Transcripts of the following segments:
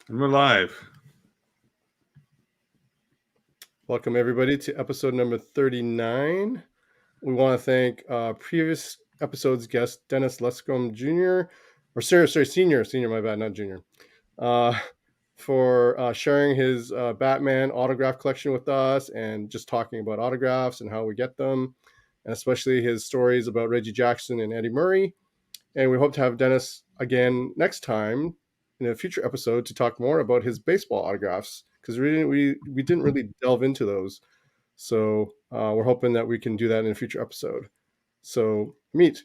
And we're live. Welcome, everybody, to episode number 39. We want to thank previous episode's guest, Dennis Lescombe Jr., senior, my bad, not junior, uh, for sharing his Batman autograph collection with us and just talking about autographs and how we get them, and especially his stories about Reggie Jackson and Eddie Murray. And we hope to have Dennis again next time in a future episode to talk more about his baseball autographs because we didn't really delve into those. So we're hoping that we can do that in a future episode. So meet.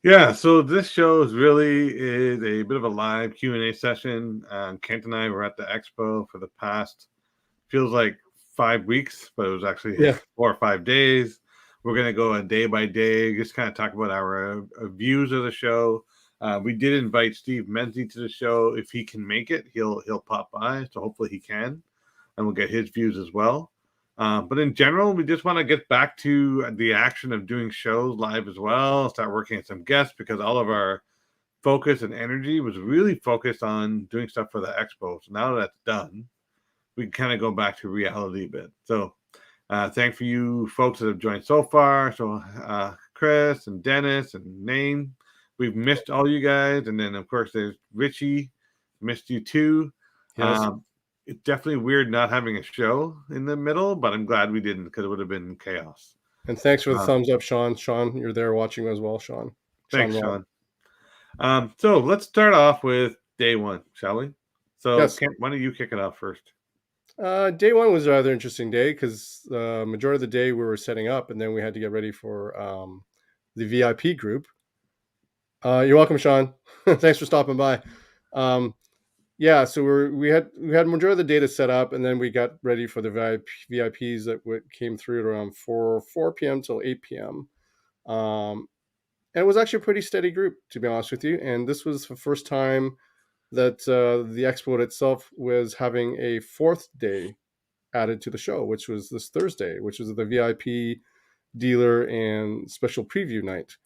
Yeah, so this show is a bit of a live Q&A session. Kent and I were at the expo for the past, feels like 5 weeks, but it was actually Yeah. 4 or 5 days. We're going to go a day by day, just kind of talk about our views of the show. We did invite Steve Menzie to the show. If he can make it, he'll pop by. So hopefully he can, and we'll get his views as well. But in general, we just want to get back to the action of doing shows live as well, start working at some guests because all of our focus and energy was really focused on doing stuff for the expo. So now that that's done, we can kind of go back to reality a bit. So thanks for you folks that have joined so far. So Chris and Dennis and Nain, we've missed all you guys. And then, of course, there's Richie, missed you too. Yes. It's definitely weird not having a show in the middle, but I'm glad we didn't because it would have been chaos. And thanks for the thumbs up, Sean. Sean, you're there watching as well, Sean. Thanks, Robb. Sean. So let's start off with day one, shall we? So, Yes. Kent, why don't you kick it off first? Day one was a rather interesting day because the majority of the day we were setting up, and then we had to get ready for the VIP group. You're welcome, Sean. Thanks for stopping by. Yeah, so we had majority of the data set up, and then we got ready for the VIPs that came through at around 4 p.m. till 8 p.m. And it was actually a pretty steady group, to be honest with you. And this was the first time that the expo itself was having a fourth day added to the show, which was this Thursday, which was the VIP dealer and special preview night.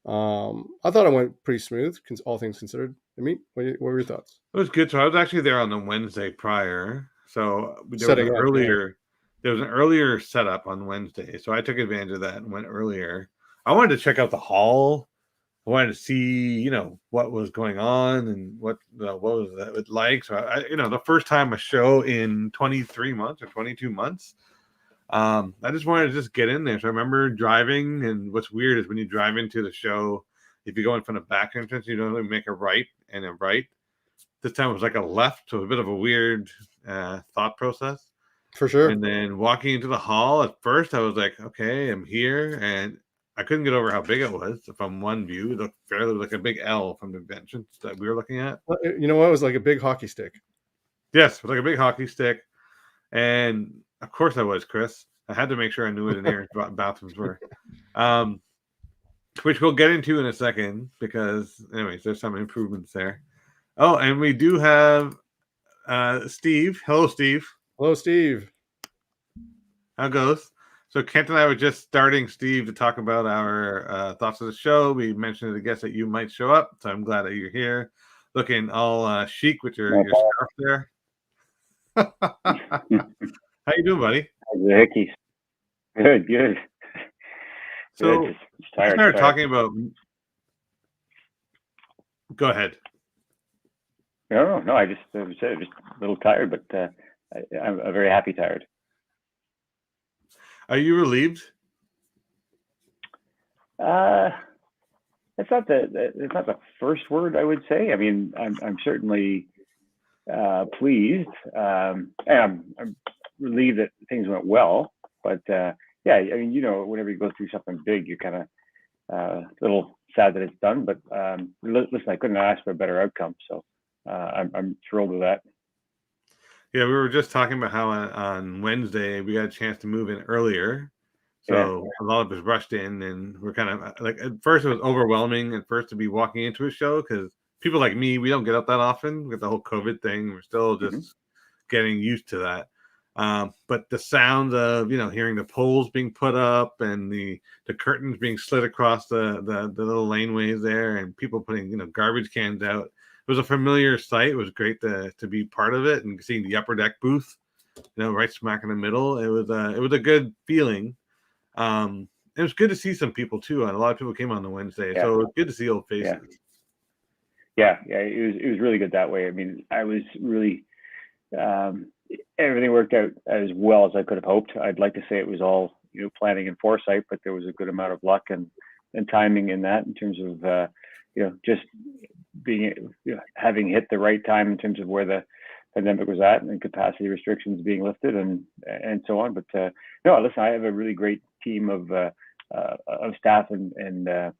I thought it went pretty smooth, all things considered. I mean, what were your thoughts? It was good. So I was actually there on the Wednesday prior. So there was an earlier setup on Wednesday. So I took advantage of that and went earlier. I wanted to check out the hall. I wanted to see, what was going on and what was that like. So the first time a show in 23 months or 22 months. I just wanted to just get in there. So I remember driving, and what's weird is when you drive into the show, if you go in front of back entrance, you don't really make a right and a right. This time it was like a left, so a bit of a weird thought process. For sure. And then walking into the hall, at first I was like, okay, I'm here, and I couldn't get over how big it was from one view. It looked fairly like a big L from the entrance that we were looking at. You know what? It was like a big hockey stick. Yes, it was like a big hockey stick. And of course I was, Chris. I had to make sure I knew where the nearest bathrooms were. Which we'll get into in a second because, anyways, there's some improvements there. Oh, and we do have Steve. Hello, Steve. Hello, Steve. How goes? So Kent and I were just starting, Steve, to talk about our thoughts of the show. We mentioned to the guests that you might show up, so I'm glad that you're here, looking all chic with your scarf there. How you doing, buddy? The hickeys. Good. So I started talking about. Go ahead. No. I just said just a little tired, but I'm a very happy tired. Are you relieved? It's not the first word I would say. I mean, I'm certainly pleased. And I'm relieved that things went well. But yeah, I mean, whenever you go through something big, you're kind of a little sad that it's done. But listen, I couldn't ask for a better outcome. So I'm thrilled with that. Yeah, we were just talking about how on Wednesday we got a chance to move in earlier. So a lot of us rushed in, and we're kind of like, at first it was overwhelming at first to be walking into a show because people like me, we don't get up that often with the whole COVID thing. We're still just getting used to that. But the sound of, hearing the poles being put up and the curtains being slid across the little laneways there and people putting, garbage cans out was a familiar sight. It was great to be part of it and seeing the upper deck booth, right smack in the middle. It was a good feeling. It was good to see some people too. And a lot of people came on the Wednesday, so it was good to see old faces. Yeah. It was really good that way. I mean, I was really everything worked out as well as I could have hoped. I'd like to say it was all planning and foresight, but there was a good amount of luck and timing in that, in terms of just being having hit the right time in terms of where the pandemic was at and capacity restrictions being lifted and so on. But no, listen, I have a really great team of staff and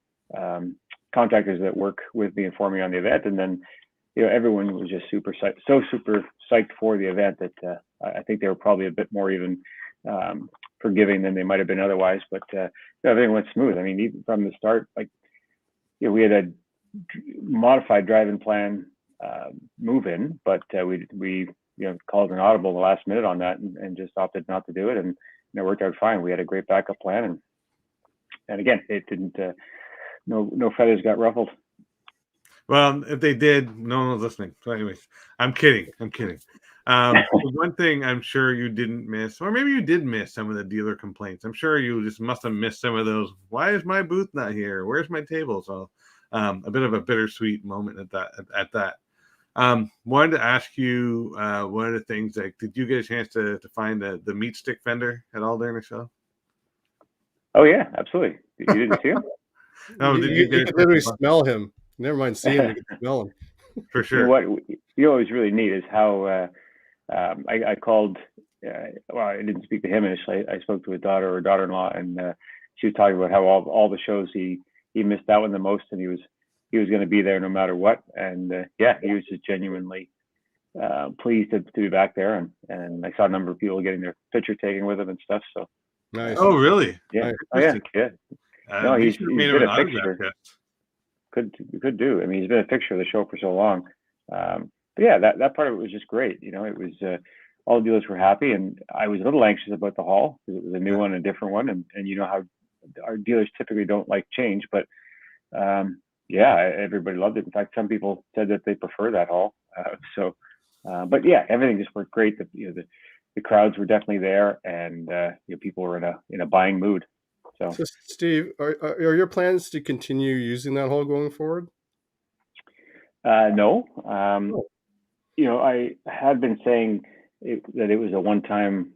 contractors that work with me and for me on the event, and then everyone was just super psyched for the event that I think they were probably a bit more even forgiving than they might have been otherwise. But everything went smooth. I mean, even from the start, we had a modified drive-in plan move-in, but we called an audible the last minute on that and just opted not to do it, and it worked out fine. We had a great backup plan, and again, it didn't. No feathers got ruffled. Well, if they did, no one was listening. So, anyways, I'm kidding. One thing I'm sure you didn't miss, or maybe you did miss some of the dealer complaints. I'm sure you just must have missed some of those. Why is my booth not here? Where's my table? So, a bit of a bittersweet moment at that. Wanted to ask you one of the things. Did you get a chance to find the meat stick vendor at all during the show? Oh yeah, absolutely. You didn't see him? No, you could literally smell him. Never mind seeing him, you can smell him. For sure. What was really neat is how I called. Well, I didn't speak to him initially. I spoke to his daughter or daughter-in-law, and she was talking about how all the shows he missed that one the most, and he was going to be there no matter what. And he was just genuinely pleased to be back there, and I saw a number of people getting their picture taken with him and stuff. So nice. Oh, really? Yeah. Nice. Yeah. No, he's been a fixture. Could do. I mean, he's been a fixture of the show for so long. But yeah, that part of it was just great. It was all the dealers were happy, and I was a little anxious about the hall because it was a new one, a different one, and how our dealers typically don't like change. But everybody loved it. In fact, some people said that they prefer that hall. But yeah, everything just worked great. The crowds were definitely there, and people were in a buying mood. So Steve, are your plans to continue using that hall going forward? No. I had been saying that it was a one-time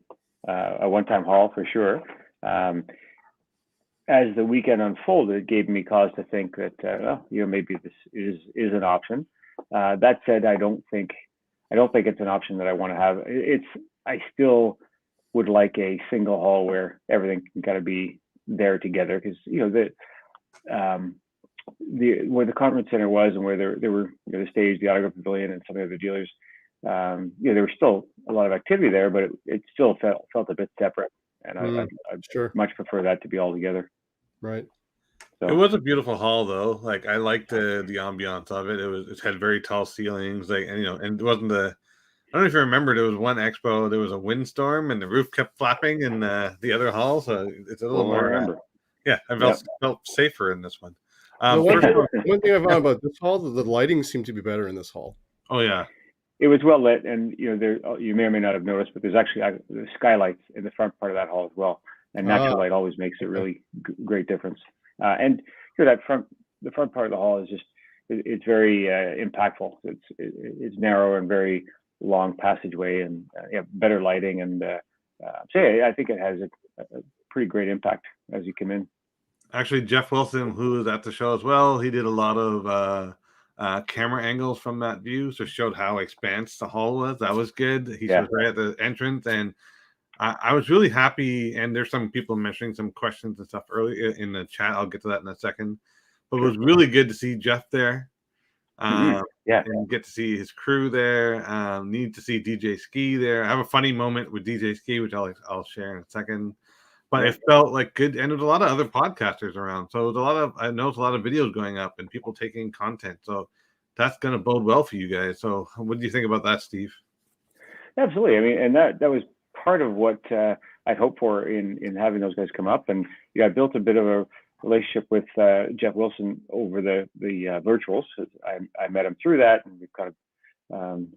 haul for sure. As the weekend unfolded, it gave me cause to think that maybe this is an option. That said, I don't think it's an option that I want to have. I still would like a single hall where everything can kind of be there together, because where the conference center was and where there were the stage, the autograph pavilion, and some of the other dealers, there was still a lot of activity there, but it still felt a bit separate, and I'd sure. much prefer that to be all together. Right. So. It was a beautiful hall, though. I liked the ambiance of it. It had very tall ceilings, and it wasn't I don't know if you remember, there was one expo, there was a windstorm and the roof kept flapping in the other hall. So it's a little more. I remember. I felt safer in this one. One thing I found about this hall, the lighting seemed to be better in this hall. Oh, yeah. It was well lit, and there you may or may not have noticed, but there's actually the skylights in the front part of that hall as well. And natural light always makes a really great difference. And the front part of the hall is it's very impactful. It's narrow and very long passageway, and better lighting, and I think it has a pretty great impact as you come in. Actually, Jeff Wilson, who was at the show as well, he did a lot of camera angles from that view, so showed how expansive the hall was. That was good. He was right at the entrance, and I was really happy. And there's some people mentioning some questions and stuff early in the chat. I'll get to that in a second. But it was really good to see Jeff there. And get to see his crew there. Need to see DJ Ski there. I have a funny moment with DJ Ski, which I'll share in a second. But it felt like good, and there's a lot of other podcasters around. So I noticed a lot of videos going up and people taking content. So that's going to bode well for you guys. So what do you think about that, Steve? Absolutely. I mean, and that was part of what I'd hoped for in having those guys come up. And I built a bit of relationship with Jeff Wilson over the virtuals. I met him through that, and we've kind of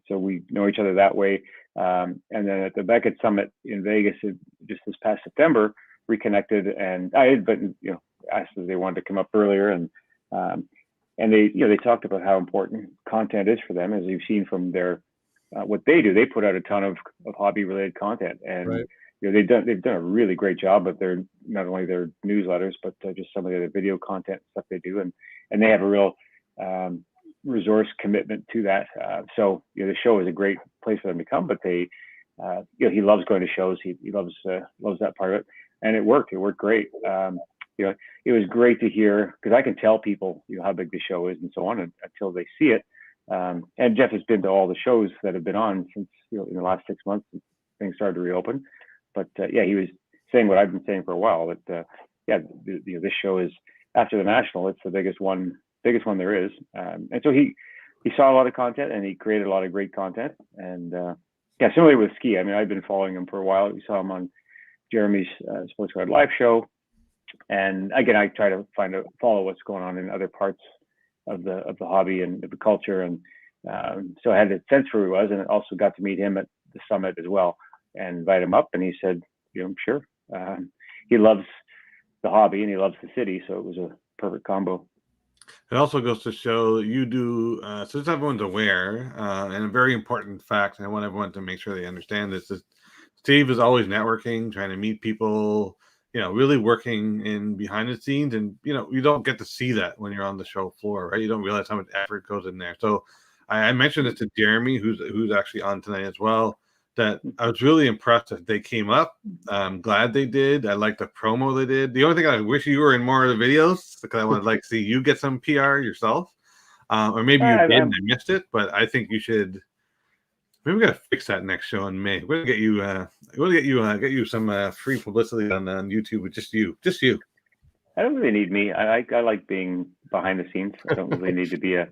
so we know each other that way. And then at the Beckett Summit in Vegas, just this past September, reconnected, and I had been asked if they wanted to come up earlier, and they talked about how important content is for them, as you've seen from their what they do. They put out a ton of hobby related content, and Right. they've done a really great job of their, not only their newsletters, but just some of the other video content stuff they do, and they have a real resource commitment to that. So the show is a great place for them to come, but they he loves going to shows. He loves that part of it, and it worked great. It was great to hear, because I can tell people how big the show is and so on until they see it. And Jeff has been to all the shows that have been on since in the last 6 months since things started to reopen. But he was saying what I've been saying for a while, that this show is, after the National, it's the biggest one there is. And so he saw a lot of content, and he created a lot of great content. And similarly with ski, I mean, I've been following him for a while. We saw him on Jeremy's Sportscard live show. And again, I try to follow what's going on in other parts of the hobby and the culture. And so I had a sense for who he was, and also got to meet him at the summit as well, and invite him up. And he said, sure. He loves the hobby and he loves the city, so it was a perfect combo. It also goes to show that you do, since everyone's aware, and a very important fact, and I want everyone to make sure they understand this, is Steve is always networking, trying to meet people, really working in behind the scenes. And, you don't get to see that when you're on the show floor, right? You don't realize how much effort goes in there. So I mentioned it to Jeremy, who's actually on tonight as well, that I was really impressed that they came up. I'm glad they did. I like the promo they did. The only thing I wish you were in more of the videos, because I would like to see you get some PR yourself. Or maybe you did and I missed it, but I think you should. Maybe we gotta fix that next show in May. We're gonna get you. Get you some free publicity on YouTube with just you. I don't really need me. I like being behind the scenes. I don't really need to be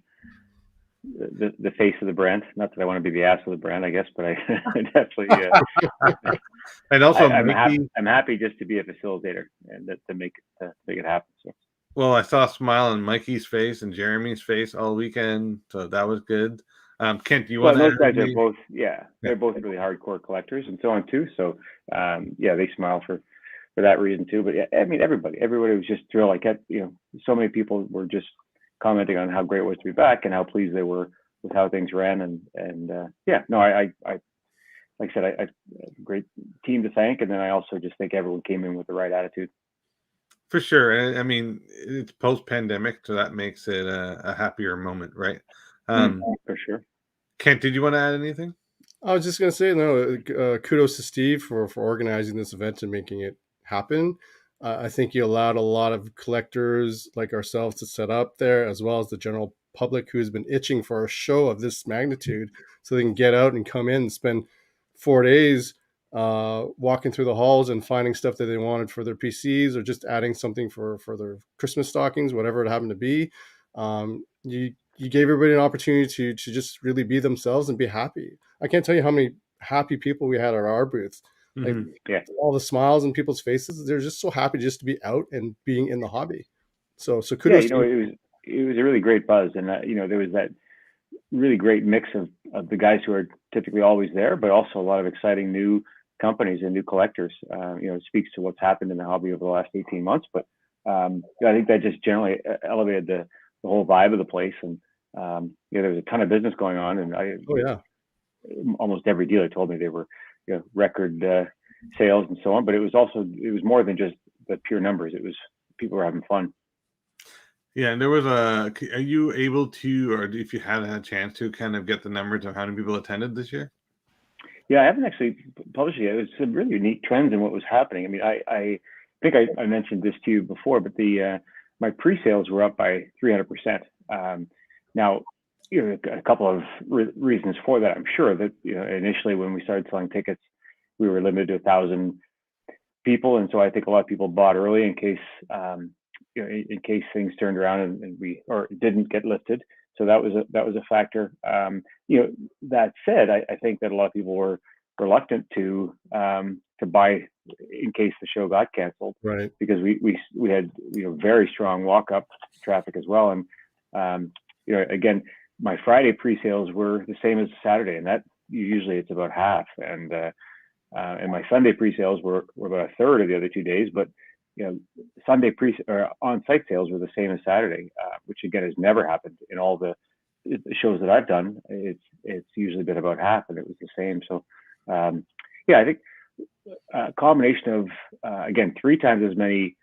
the face of the brand. Not that I want to be the ass of the brand, I guess, but I definitely. And also, I'm happy just to be a facilitator and to make it happen. So. Well, I saw a smile on Mikey's face and Jeremy's face all weekend, so that was good. Kent, do you want to? Those guys are both, they're both really hardcore collectors and so on too. So, they smile for that reason too. But I mean, everybody was just thrilled. So many people were just commenting on how great it was to be back and how pleased they were with how things ran. I like I said, I have a great team to thank, and then I also just think everyone came in with the right attitude. For sure. And I mean, it's post-pandemic, so that makes it a happier moment, right? For sure. Kent, did you want to add anything? I was just going to say, kudos to Steve for organizing this event and making it happen. I think you allowed a lot of collectors like ourselves to set up there, as well as the general public who's been itching for a show of this magnitude, so they can get out and come in and spend 4 days walking through the halls and finding stuff that they wanted for their PCs, or just adding something for their Christmas stockings, whatever it happened to be. You gave everybody an opportunity to just really be themselves and be happy. I can't tell you how many happy people we had at our booth. All the smiles on people's faces, they're just so happy just to be out and being in the hobby. So kudos. It was a really great buzz, and there was that really great mix of the guys who are typically always there, but also a lot of exciting new companies and new collectors. It speaks to what's happened in the hobby over the last 18 months. But I think that just generally elevated the whole vibe of the place, and there was a ton of business going on, and almost every dealer told me they were record sales and so on. But it was more than just the pure numbers. It was people were having fun. Yeah, and there was are you able to, or if you had a chance to, kind of get the numbers of how many people attended this year? Yeah, I haven't actually published it yet. It was some really unique trends in what was happening. I mean, I think I mentioned this to you before, but my pre-sales were up by 300%. Now, a couple of reasons for that. I'm sure that initially when we started selling tickets, we were limited to 1,000 people, and so I think a lot of people bought early in case in case things turned around and or didn't get lifted. So that was a factor. That said, I think that a lot of people were reluctant to to buy in case the show got canceled. Right. Because we had very strong walk up traffic as well, and again, my Friday pre-sales were the same as Saturday, and that usually it's about half, and my Sunday pre-sales were about a third of the other 2 days, but Sunday or on-site sales were the same as Saturday, which again has never happened in all the shows that I've done. It's usually been about half, and it was the same. So I think a combination of again 3 times as many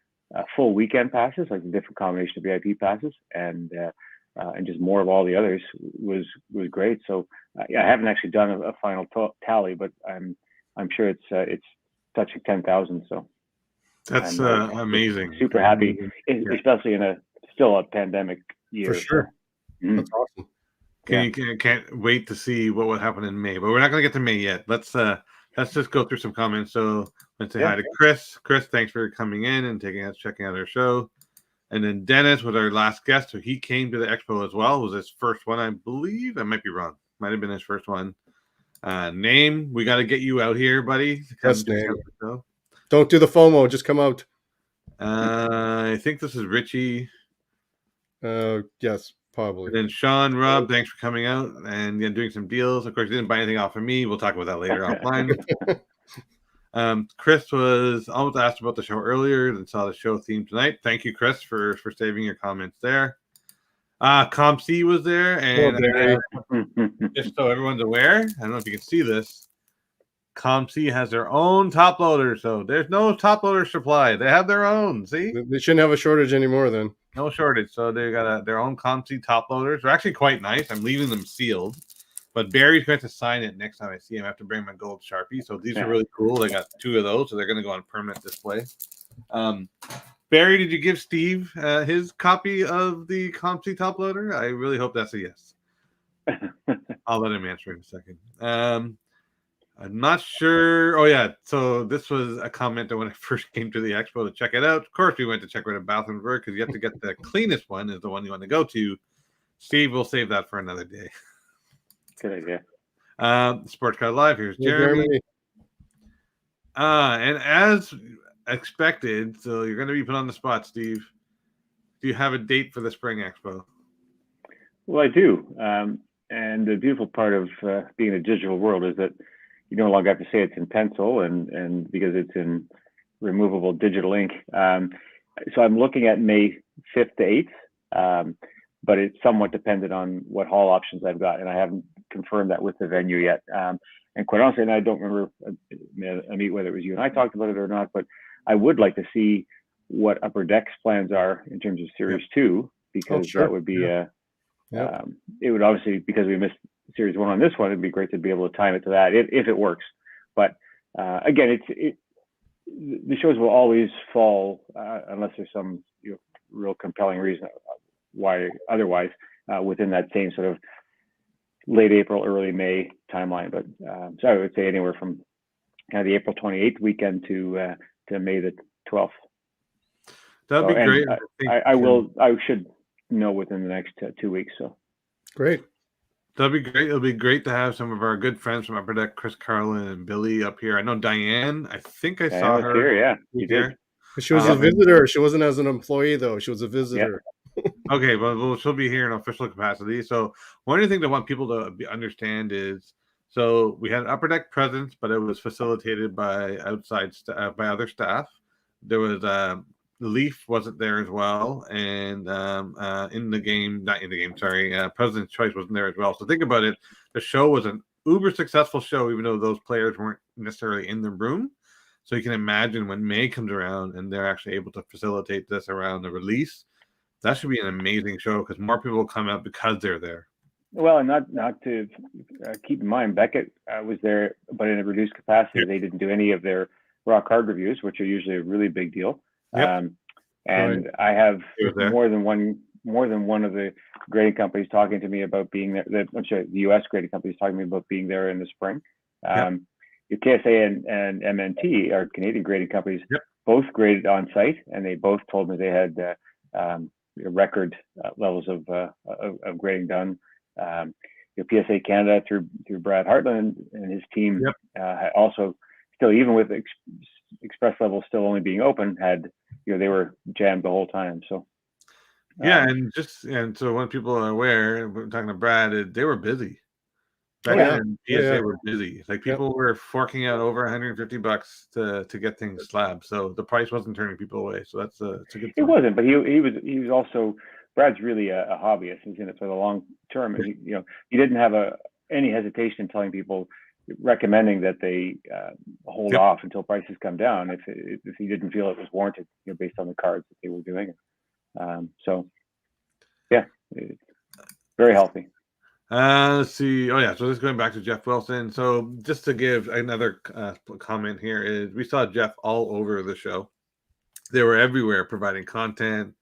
full weekend passes, like a different combination of VIP passes, and just more of all the others was great. So I haven't actually done a final tally, but I'm sure it's touching 10,000. So that's amazing. Super happy, especially in still a pandemic year. For sure. So. That's awesome. Can't wait to see what would happen in May, but we're not going to get to May yet. Let's just go through some comments. So let's say hi to Chris. Chris, thanks for coming in and checking out our show. And then Dennis was our last guest, so he came to the expo as well. It was his first one, I believe. I might be wrong. Might have been his first one. Name, we got to get you out here, buddy. Yes, Name. Don't do the FOMO. Just come out. I think this is Richie. Yes, probably. And then Sean, Rob, thanks for coming out and doing some deals. Of course, you didn't buy anything off of me. We'll talk about that later offline. Chris was almost asked about the show earlier and saw the show theme tonight. Thank you, Chris, for saving your comments there. ComC was there, and just so everyone's aware, I don't know if you can see this, ComC has their own top loader, so there's no top loader supply. They have their own. See, they shouldn't have a shortage anymore then. No shortage. So they got their own ComC top loaders. They're actually quite nice. I'm leaving them sealed. But Barry's going to sign it next time I see him. I have to bring my gold Sharpie. So these are really cool. They got 2 of those, so they're going to go on permanent display. Barry, did you give Steve his copy of the ComC top loader? I really hope that's a yes. I'll let him answer in a second. I'm not sure. Oh, yeah. So this was a comment that when I first came to the expo to check it out. Of course, we went to check where the bathrooms were because you have to get the cleanest one is the one you want to go to. Steve, we'll save that for another day. Good idea. Sportscard Live. Here's Jeremy. And as expected, so you're going to be put on the spot, Steve. Do you have a date for the Spring Expo? Well, I do. And the beautiful part of being in a digital world is that you no longer have to say it's in pencil and because it's in removable digital ink. So I'm looking at May 5th to 8th. But it's somewhat dependent on what hall options I've got, and I haven't confirmed that with the venue yet. And quite honestly, and I don't remember, Amit, whether it was you and I talked about it or not, but I would like to see what Upper Deck's plans are in terms of Series 2, because that would be it would obviously, because we missed Series 1 on this one, it'd be great to be able to time it to that if it works. But again, the shows will always fall unless there's some real compelling reason why otherwise within that same sort of late April, early May timeline. But so I would say anywhere from kind of the April 28th weekend to May the 12th. That'd be great. I should know within the next 2 weeks. So great. That'd be great. It'll be great to have some of our good friends from Upper Deck, Chris Carlin and Billy up here. I know Diane. I think I saw her. Here, yeah, you did. She was a visitor. She wasn't as an employee though. She was a visitor. Okay, well, she'll be here in official capacity. So one of the things I want people to understand is, so we had an Upper Deck presence, but it was facilitated by outside by other staff. There was Leaf wasn't there as well, and President's Choice wasn't there as well. So think about it. The show was an uber successful show, even though those players weren't necessarily in the room. So you can imagine when May comes around and they're actually able to facilitate this around the release. That should be an amazing show because more people will come out because they're there. Well, and not to keep in mind, Beckett was there, but in a reduced capacity. They didn't do any of their raw card reviews, which are usually a really big deal. And I have more than one of the grading companies talking to me about being there. The U.S. grading companies talking to me about being there in the spring. Your KSA and MNT, our Canadian grading companies, both graded on site, and they both told me they had record levels of grading done. PSA Canada through Brad Hartland and his team also still, even with express levels still only being open, had they were jammed the whole time. So yeah, and so when people are aware, we're talking to Brad, they were busy. Back then, PSA were busy. Like people were forking out over $150 to get things slabbed. So the price wasn't turning people away. So it's a good sign. It wasn't, but he was also, Brad's really a hobbyist. He's in it for the long term, and he didn't have any hesitation in telling people, recommending that they hold off until prices come down if he didn't feel it was warranted, based on the cards that they were doing. So yeah, it's very healthy. Let's see. Oh yeah, so just going back to Jeff Wilson. So just to give another comment here is we saw Jeff all over the show. They were everywhere providing content,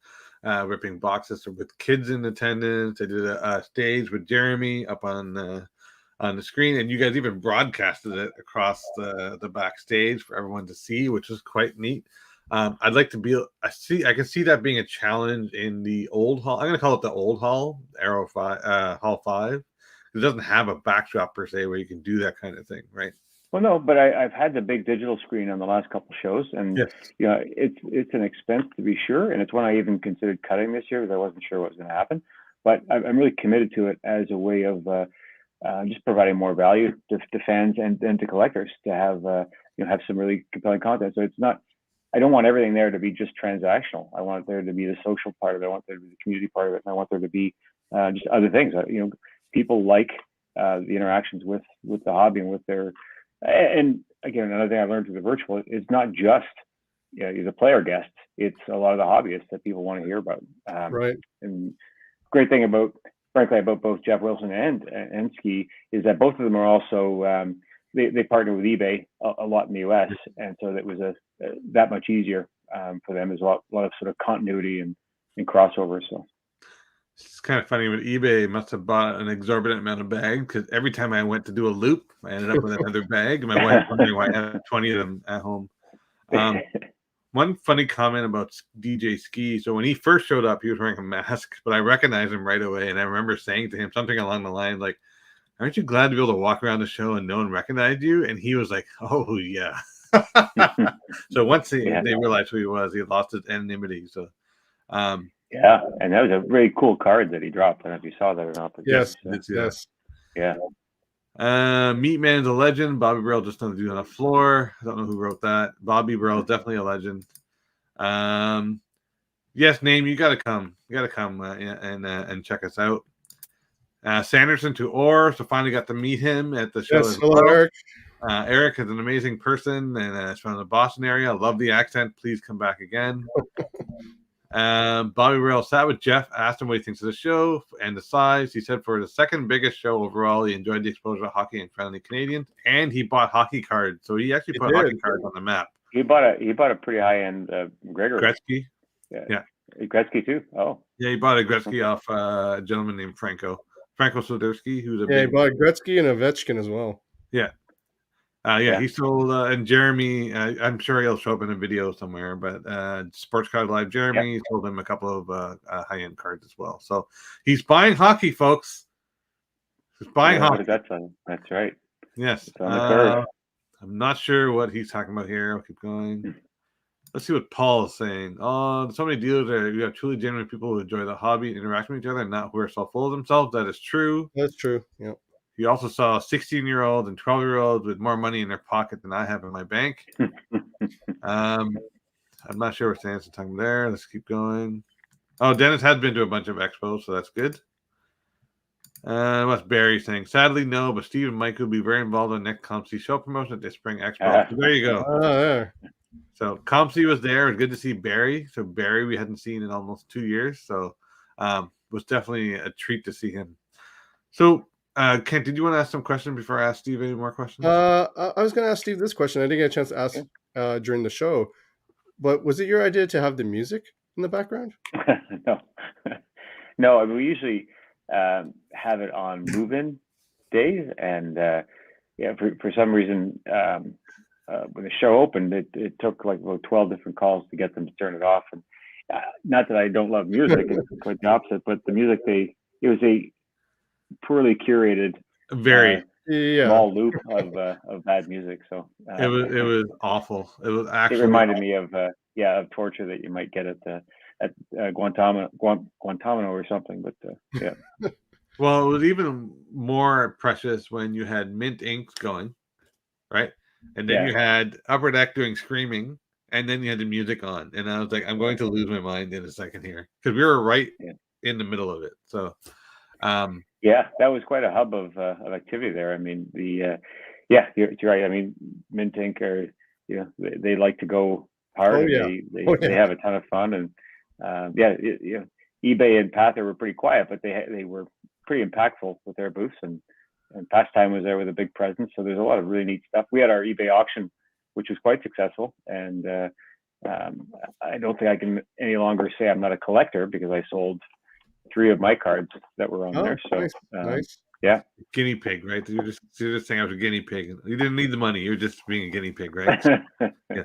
ripping boxes with kids in attendance. They did a stage with Jeremy up on the screen, and you guys even broadcasted it across the backstage for everyone to see, which was quite neat. I'd like to I can see that being a challenge in the old hall. I'm going to call it the old hall, Arrow 5, Hall 5. It doesn't have a backdrop per se where you can do that kind of thing, right? Well, no, but I've had the big digital screen on the last couple shows, and it's an expense to be sure, and it's one I even considered cutting this year because I wasn't sure what was going to happen. But I'm really committed to it as a way of just providing more value to fans and to collectors to have have some really compelling content. So it's not. I don't want everything there to be just transactional. I want there to be the social part of it. I want there to be the community part of it. And I want there to be just other things. People like the interactions with the hobby and with their. And again, another thing I learned through the virtual is not just the player guests. It's a lot of the hobbyists that people want to hear about. Right. And great thing about both Jeff Wilson and Ski is that both of them are also they partner with eBay a lot in the US, and so that was that much easier for them. There's a lot of sort of continuity and crossover. So it's kind of funny, but eBay must have bought an exorbitant amount of bags because every time I went to do a loop, I ended up with another bag, and my wife wondering why I have 20 of them at home. One funny comment about DJ Ski. So when he first showed up, he was wearing a mask, but I recognized him right away, and I remember saying to him something along the line like, "Aren't you glad to be able to walk around the show and no one recognized you?" And he was like, "Oh yeah." So once they realized who he was, he lost his anonymity. So yeah, and that was a very cool card that he dropped. I don't know if you saw that or not. But yes. Yeah. Meatman's a legend. Bobby Burrell just another dude on the floor. I don't know who wrote that. Bobby Burrell is definitely a legend. Yes, Name, you gotta come. You gotta come and check us out. Sanderson to Orr, so finally got to meet him at the show. Yes, hello, Eric. Eric is an amazing person and is from the Boston area. Love the accent. Please come back again. Bobby Burrell sat with Jeff, asked him what he thinks of the show and the size. He said for the second biggest show overall, he enjoyed the exposure to hockey and friendly Canadians, and he bought hockey cards. So he actually put hockey cards on the map. He bought a pretty high end Gretzky. Yeah. Gretzky too. Oh. Yeah, he bought a Gretzky off a gentleman named Franco Soderski, who's he bought a Gretzky and a Ovechkin as well. Yeah. He sold, and Jeremy, I'm sure he'll show up in a video somewhere, but Sportscard Live Jeremy sold him a couple of high-end cards as well. So he's buying hockey, folks. He's buying hockey. That's right. Yes. It's on the curve. I'm not sure what he's talking about here. I'll keep going. Let's see what Paul is saying. So many dealers there. You have truly genuine people who enjoy the hobby and interact with each other and not who are so full of themselves. That is true. That's true. Yeah. You also saw 16-year-olds and 12-year-olds with more money in their pocket than I have in my bank. I'm not sure what Stan's talking there. Let's keep going. Oh, Dennis has been to a bunch of expos, so that's good. What's Barry saying? Sadly, no, but Steve and Mike will be very involved in the next ComC show promotion at the Spring Expo. So there you go. So ComC was there. It was good to see Barry. So Barry we hadn't seen in almost 2 years. So was definitely a treat to see him. So Kent, did you want to ask some questions before I ask Steve any more questions? I was going to ask Steve this question. I didn't get a chance to ask during the show, but was it your idea to have the music in the background? No. We usually have it on move-in days, and for some reason, when the show opened, it took like about 12 different calls to get them to turn it off. And not that I don't love music, it's quite the opposite. But the music it was a poorly curated Yeah. small loop of bad music. So It was awful. It was it actually reminded me of of torture that you might get at Guantanamo or something. But yeah. well, it was even more precious when you had Mint Inks going, right? And then Yeah. you had Upper Deck doing screaming, and then you had the music on. And I was like, I'm going to lose my mind in a second here because we were right in the middle of it. So, yeah, that was quite a hub of activity there. I mean, you're right. I mean, Mint Inc. are they like to go hard. Oh, And yeah. they have a ton of fun, and eBay and Pather were pretty quiet, but they were pretty impactful with their booths, and Pastime was there with a big presence. So there's a lot of really neat stuff. We had our eBay auction, which was quite successful, and I don't think I can any longer say I'm not a collector because I sold 3 of my cards that were on there. So nice. Yeah. Guinea pig, right? You're just saying I was a guinea pig. You didn't need the money. You're just being a guinea pig, right? Yeah.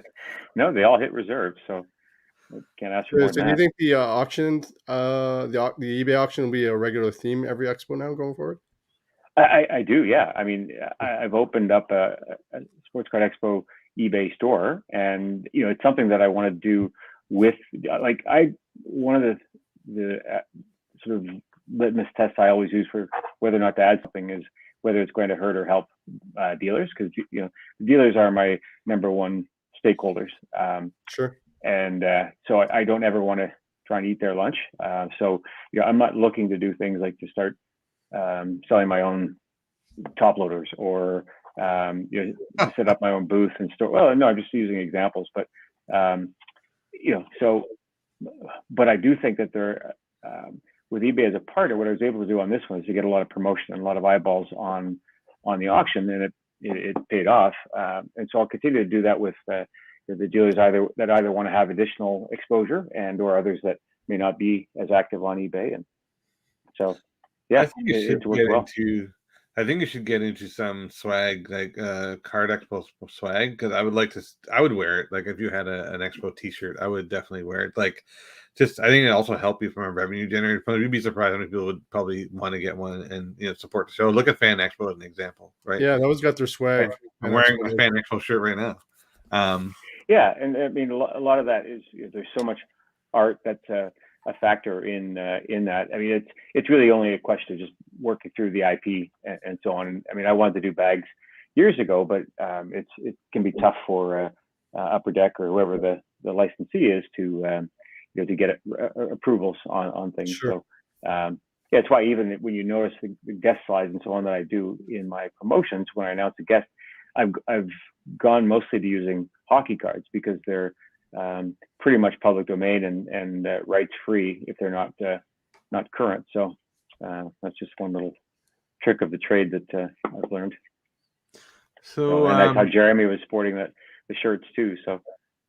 No, they all hit reserve, so can't ask for more So than do you that. think the auction, the eBay auction will be a regular theme every expo now going forward? I do, yeah. I mean, I've opened up a Sports Card Expo eBay store, and it's something that I want to do with one of the sort of litmus tests I always use for whether or not to add something is whether it's going to hurt or help dealers, because dealers are my number one stakeholders. Sure. And so I don't ever want to try and eat their lunch. So I'm not looking to do things like to start selling my own top loaders or set up my own booth and store. Well, no, I'm just using examples, but but I do think that there, with eBay as a partner, what I was able to do on this one is to get a lot of promotion and a lot of eyeballs on the auction, and it paid off. And so I'll continue to do that with the dealers either want to have additional exposure and or others that may not be as active on eBay. And so, yeah, I think you should get into some swag, like Card Expo swag, because I would wear it. Like if you had an Expo T-shirt, I would definitely wear it. Like, I think it also help you from a revenue generator. You'd be surprised how many people would probably want to get one and support the show. Look at Fan Expo as an example, right? Yeah, those got their swag. I'm wearing a Fan Expo shirt right now. Yeah, and I mean a lot of that is there's so much art that's a factor in that. I mean it's really only a question of just working through the IP and so on. And I mean I wanted to do bags years ago, but it can be tough for Upper Deck or whoever the licensee is to get approvals on things. Sure. So it's why even when you notice the guest slides and so on that I do in my promotions when I announce a guest, I've gone mostly to using hockey cards because they're pretty much public domain and rights free if they're not current. So that's just one little trick of the trade that I've learned. So and I saw Jeremy was sporting the shirts too. So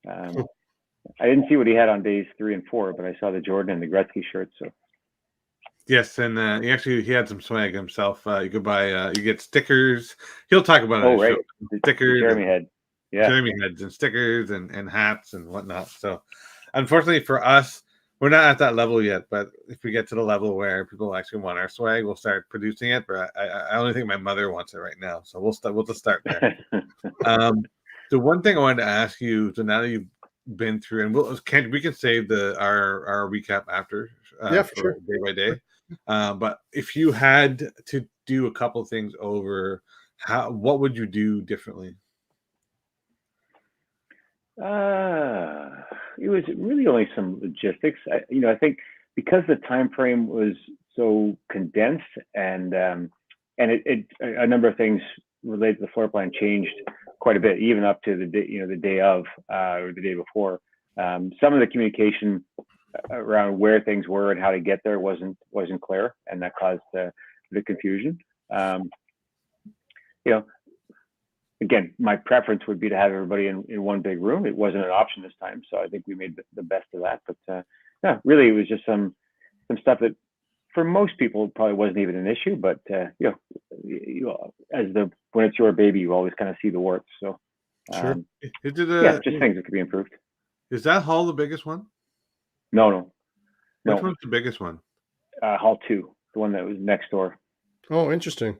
I didn't see what he had on days 3 and 4, but I saw the Jordan and the Gretzky shirts. So yes, and he had some swag himself. You could buy, you get stickers. He'll talk about it. Oh, right. Stickers. Jeremy had. Yeah. Jeremy heads and stickers and hats and whatnot. So, unfortunately for us, we're not at that level yet. But if we get to the level where people actually want our swag, we'll start producing it. But I only think my mother wants it right now, so we'll just start there. The one thing I wanted to ask you, so now that you've been through, and we can save our recap after, for sure, day by day. But if you had to do a couple things over, what would you do differently? It was really only some logistics. I think because the time frame was so condensed and a number of things related to the floor plan changed quite a bit, even up to the day of or the day before. Some of the communication around where things were and how to get there wasn't clear, and that caused the confusion. Again, my preference would be to have everybody in one big room. It wasn't an option this time, so I think we made the best of that. But really, it was just some stuff that for most people probably wasn't even an issue. But when it's your baby, you always kind of see the warts. So sure, just things that could be improved. Is that hall the biggest one? No. Which one's the biggest one? Hall 2, the one that was next door. Oh, interesting.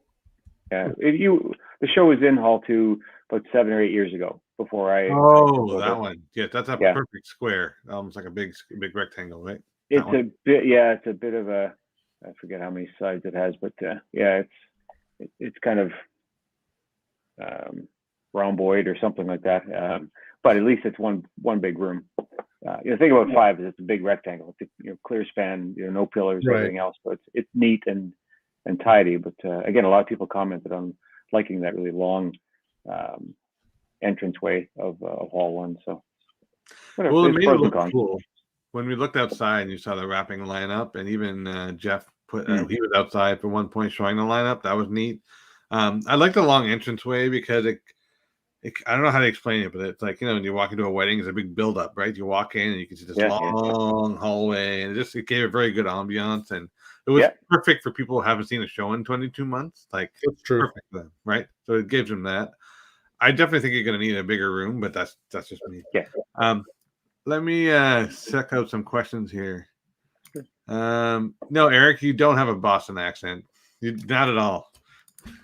The show was in Hall 2 about 7 or 8 years ago before I. Oh, that one. Yeah, that's a perfect square, almost like a big rectangle, right? It's a bit. Yeah, it's a bit of a. I forget how many sides it has, but it's kind of rhomboid or something like that. But at least it's one big room. The thing about 5 is it's a big rectangle. It's clear span, no pillars or anything else. But it's neat and tidy. But again, a lot of people commented on liking that really long entranceway of Hall 1. So whatever. Well, it made it look cool. When we looked outside and you saw the wrapping lineup, and even Jeff put he was outside for one point showing the lineup. That was neat. I like the long entranceway because I don't know how to explain it, but it's like, when you walk into a wedding, it's a big buildup, right? You walk in and you can see this long hallway, and it gave a very good ambiance, and it was perfect for people who haven't seen a show in 22 months. Like, it's true. Perfect for them, right? So it gives them that. I definitely think you're going to need a bigger room, but that's just me. Yeah. Let me check out some questions here. No, Eric, you don't have a Boston accent. Not at all.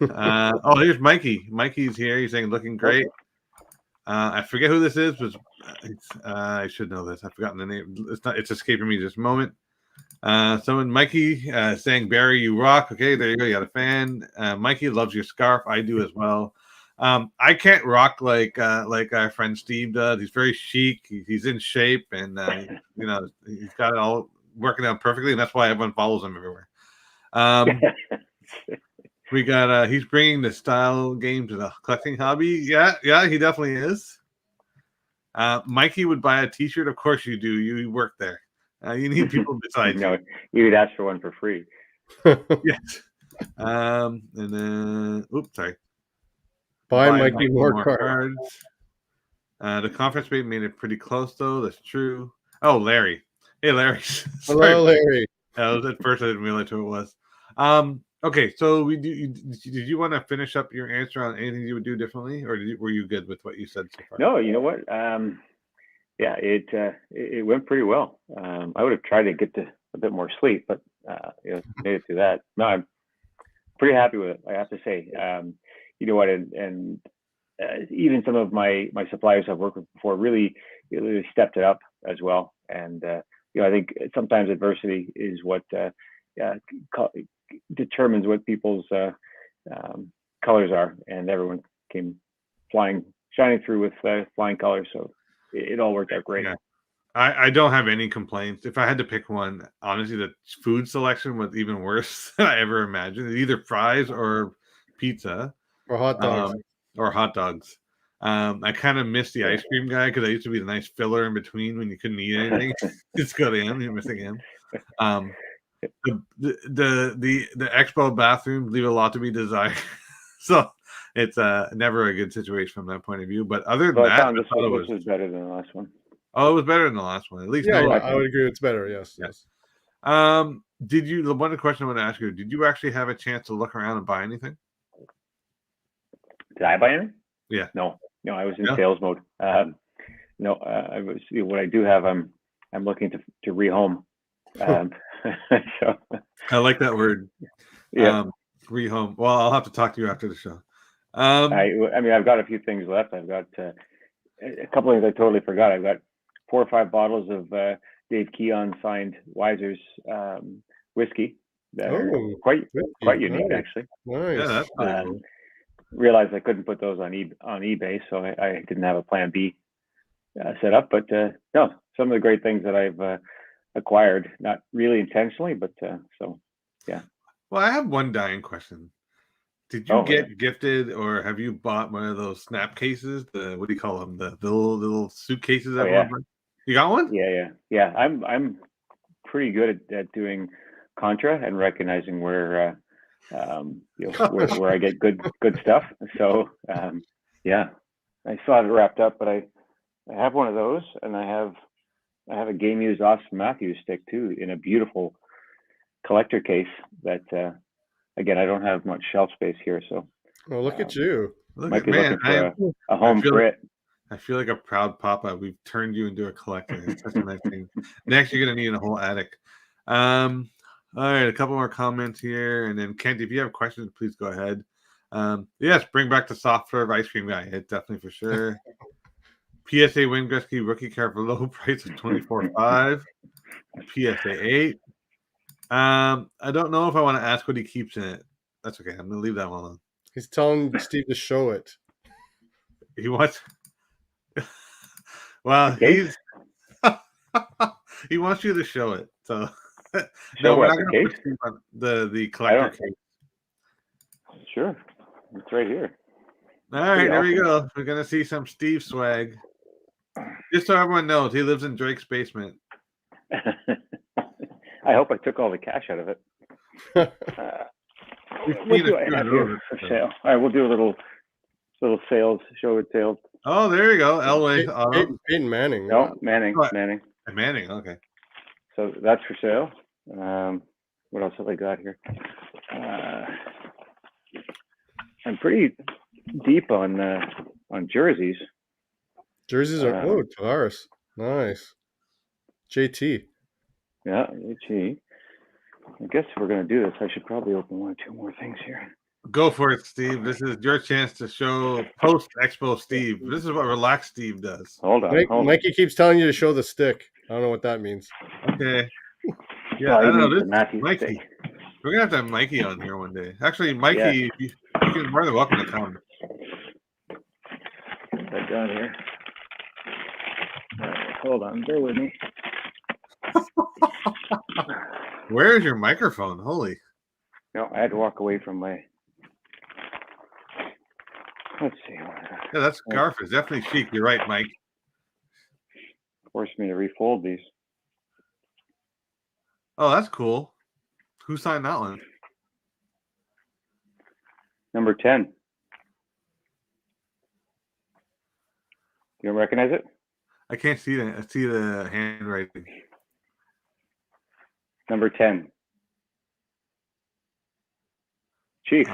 Here's Mikey. Mikey's here. He's saying looking great. I forget who this is, but I should know this. I've forgotten the name. It's escaping me this moment. Mikey saying, Barry, you rock. Okay, there you go. You got a fan. Mikey loves your scarf. I do as well. I can't rock like our friend Steve does. He's very chic. He's in shape, and he's got it all working out perfectly, and that's why everyone follows him everywhere. We got he's bringing the style game to the collecting hobby. Yeah, he definitely is. Mikey would buy a T-shirt. Of course you do. You work there. You need people besides you. You would ask for one for free. Yes. And then, sorry. Buy Mikey more cards. The conference made it pretty close, though. That's true. Oh, Larry. Hey, Larry. Hello, Larry. At first, I didn't realize who it was. Okay, so did you want to finish up your answer on anything you would do differently, or were you good with what you said so far? No, you know what? It went pretty well. I would have tried to get a bit more sleep, but made it through that. No, I'm pretty happy with it, I have to say. You know what? And even some of my suppliers I've worked with before really stepped it up as well. And I think sometimes adversity is what determines what people's colors are, and everyone came shining through with flying colors. So it all worked out great. Yeah. I don't have any complaints. If I had to pick one, honestly, the food selection was even worse than I ever imagined. Either fries or pizza. Or hot dogs. I kind of missed the ice cream guy because I used to be the nice filler in between when you couldn't eat anything. It's got him. You're missing him. The expo bathrooms leave a lot to be desired. So it's never a good situation from that point of view. But other than that, this was better than the last one. Oh, it was better than the last one. At least I would agree. It's better. Yes. Did you? One question I want to ask you: did you actually have a chance to look around and buy anything? Did I buy anything? Yeah. No, I was in sales mode. I was. What I do have, I'm looking to rehome. So I like that word. Yeah. Rehome. Well, I'll have to talk to you after the show. I've got a few things left. I've got a couple of things I totally forgot. I've got 4 or 5 bottles of Dave Keon signed Wiser's whiskey that are quite unique, actually. Nice. Yeah, that's cool. Realized I couldn't put those on eBay, so I didn't have a plan B set up. But no, some of the great things that I've acquired, not really intentionally, but yeah. Well, I have one dying question. Did you get gifted, or have you bought one of those snap cases? What do you call them? The little suitcases. You got one? Yeah. I'm pretty good at doing contra and recognizing where where I get good stuff. So yeah, I still have it wrapped up, but I have one of those, and I have a game used Austin Matthews stick too in a beautiful collector case that again, I don't have much shelf space here, so look at you. Might be looking for a home for it. I feel like a proud papa. We've turned you into a collector. It's such a nice thing. Next, you're gonna need a whole attic. All right, a couple more comments here, and then Kent, if you have questions, please go ahead. Yes, bring back the soft serve ice cream guy. It definitely for sure. PSA Wayne Gretzky rookie card for low price of $24.5. PSA 8. I don't know if I want to ask what he keeps in it. That's okay. I'm gonna leave that one alone. He's telling Steve to show it. He wants. Well, case? he wants you to show it. So Show no, we're what, not the going to case? put Steve on the collector case. Sure. It's right here. All right, Pretty there we awesome. go. We're gonna see some Steve swag. Just so everyone knows, he lives in Drake's basement. I hope I took all the cash out of it. We've What seen do a I few have of here those, for so. sale? All right, we'll do a little sales, show it sales. Oh, there you go. Elway. Peyton Manning. No, Manning. What? Manning. Manning. Okay. So that's for sale. What else have I got here? I'm pretty deep on jerseys. Jerseys are Tavares. Nice. JT. Yeah, gee. I guess if we're gonna do this, I should probably open one or two more things here. Go for it, Steve. This is your chance to show post Expo Steve. This is what relaxed Steve does. Hold on. Mikey keeps telling you to show the stick. I don't know what that means. Okay. Yeah, I don't know. This Mikey. Stick. We're gonna have to have Mikey on here one day. Actually, Mikey, you can more than welcome to come. What I got here? Hold on, bear with me. Where is your microphone? Holy. No, I had to walk away from my. Let's see. Yeah, that scarf is definitely chic. You're right, Mike. Forced me to refold these. Oh, that's cool. Who signed that one? Number 10. You don't recognize it? I can't see that. I see the handwriting. Number 10. Chief.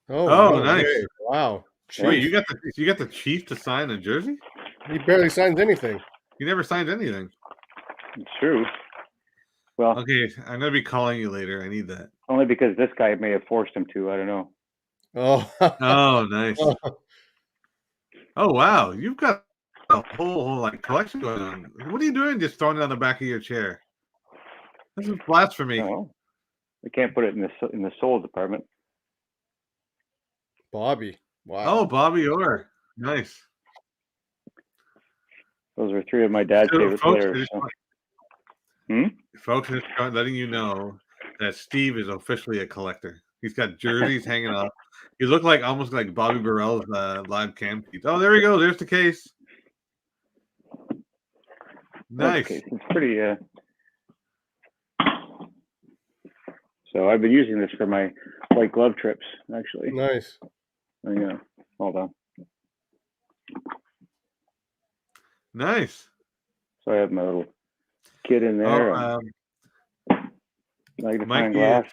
Oh, nice. Okay. Wow. Wait, you got the Chief to sign a jersey? He barely signs anything. He never signed anything. It's true. Well, okay, I'm gonna be calling you later. I need that. Only because this guy may have forced him to. I don't know. Oh. Oh, nice. Oh, wow. You've got a whole like collection going on. What are you doing? Just throwing it on the back of your chair? This is blasphemy. Oh, I can't put it in the soul department. Bobby. Wow. Oh, Bobby Orr. Nice. Those are three of my dad's favorite players. Folks, just letting you know that Steve is officially a collector. He's got jerseys hanging up. You look like almost like Bobby Burrell's live cam feed. Oh, there we go. There's the case. Nice. Okay. It's pretty. So I've been using this for my white glove trips, actually. Nice. Oh, yeah. Hold on. Nice. So I have my little kit in there. Magnifying glass.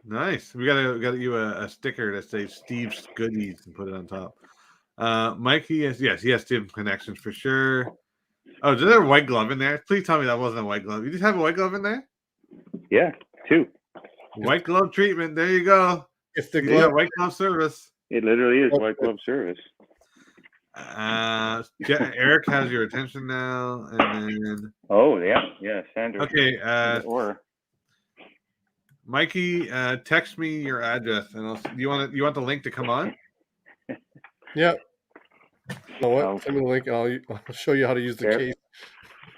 Nice. We got you a sticker that says Steve's Goodies and put it on top. Mikey he has Steve connections for sure. Oh, is there a white glove in there? Please tell me that wasn't a white glove. You just have a white glove in there? Yeah, 2. White glove treatment. There you go. If the glove, white glove service. It literally is white glove service. Eric has your attention now, and then. Oh yeah, Sandra. Okay. Or Mikey, text me your address, and you want the link to come on? Yeah. You know what? Send me the link, and I'll show you how to use the case.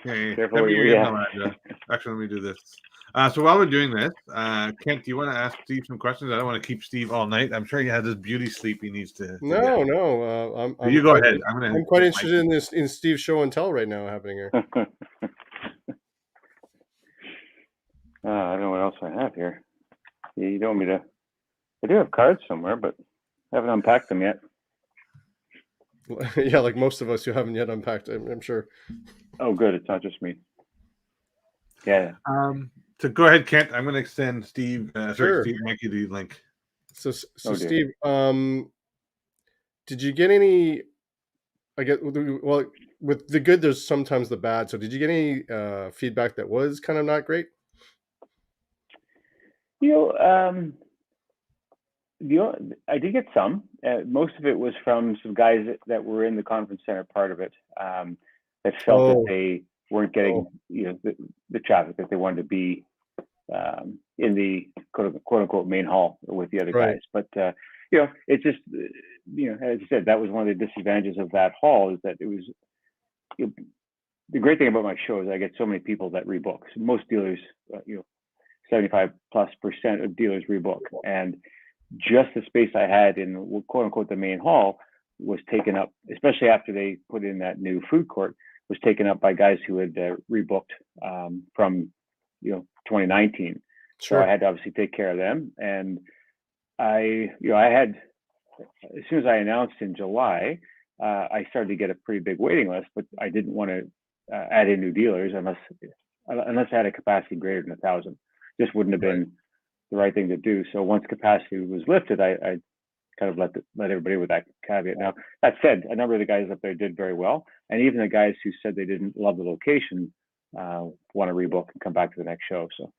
Okay. Careful, Actually, let me do this. So while we're doing this, Kent, do you want to ask Steve some questions? I don't want to keep Steve all night. I'm sure he has his beauty sleep he needs to. No. You go ahead. I'm quite interested in Steve's show and tell right now happening here. I don't know what else I have here. You don't want me to? I do have cards somewhere, but I haven't unpacked them yet. Yeah, like most of us who haven't yet unpacked, I'm sure. Oh, good. It's not just me. Yeah. So go ahead, Kent. I'm going to extend Steve. Sure. Steve, Mikey, the link. So Steve, did you get any? I guess well, with the good, there's sometimes the bad. So did you get any feedback that was kind of not great? I did get some. Most of it was from some guys that were in the conference center part of it, that felt that they weren't getting the traffic that they wanted to be in the quote unquote main hall with the other guys. But it's just as I said, that was one of the disadvantages of that hall, is that it was the great thing about my show is I get so many people that rebook. So most dealers, 75+% of dealers rebook, and just the space I had in quote unquote the main hall was taken up, especially after they put in that new food court, was taken up by guys who had rebooked from 2019. Sure. So I had to obviously take care of them, and I had, as soon as I announced in July, I started to get a pretty big waiting list, but I didn't want to add in new dealers unless I had a capacity greater than 1,000. Just wouldn't have been the right thing to do. So once capacity was lifted, I kind of let everybody with that caveat. Now, that said, a number of the guys up there did very well, and even the guys who said they didn't love the location want to rebook and come back to the next show. So,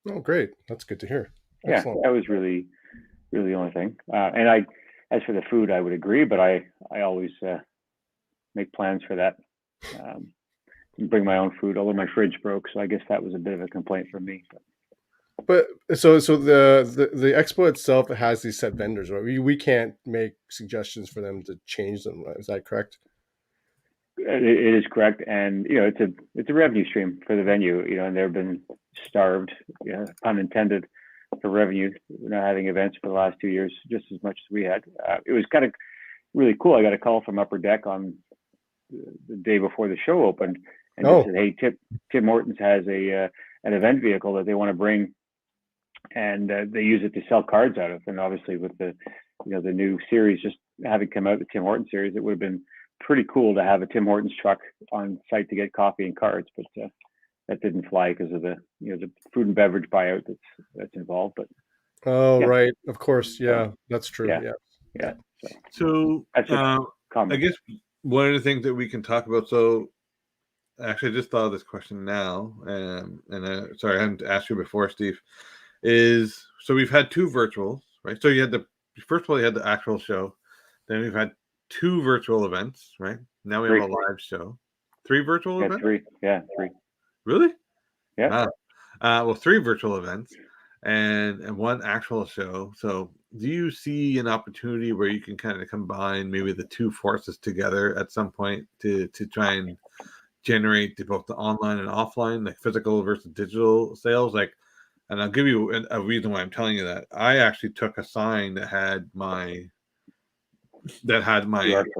oh, great, that's good to hear. Excellent. Yeah, that was really the only thing. And as for the food, I would agree, but I always make plans for that. Bring my own food, although my fridge broke, so I guess that was a bit of a complaint from me. But so the expo itself has these set vendors, right? We can't make suggestions for them to change them, right? Is that correct? It is correct, and it's a revenue stream for the venue, and they've been starved, pun intended, for revenue. Not having events for the last 2 years just as much as we had. It was kind of really cool. I got a call from Upper Deck on the day before the show opened, and they said, "Hey, Tim Hortons has an event vehicle that they want to bring, and they use it to sell cards out of." And obviously, with the the new series just having come out, the Tim Hortons series, it would have been pretty cool to have a Tim Hortons truck on site to get coffee and cards, but that didn't fly because of the the food and beverage buyout that's involved. But right, of course, that's true. Yeah. So that's I guess one of the things that we can talk about. So actually, I just thought of this question now, and sorry, I hadn't asked you before, Steve. Is so we've had 2 virtuals, right? So you had first of all, you had the actual show, then we've had 2 virtual events, right? Now we have a live show. 3 virtual events? 3. Yeah, 3. Really? Yeah. Well, 3 virtual events and 1 actual show. So do you see an opportunity where you can kind of combine maybe the 2 forces together at some point to try and generate both the online and offline, like physical versus digital sales? And I'll give you a reason why I'm telling you that. I actually took a sign that had my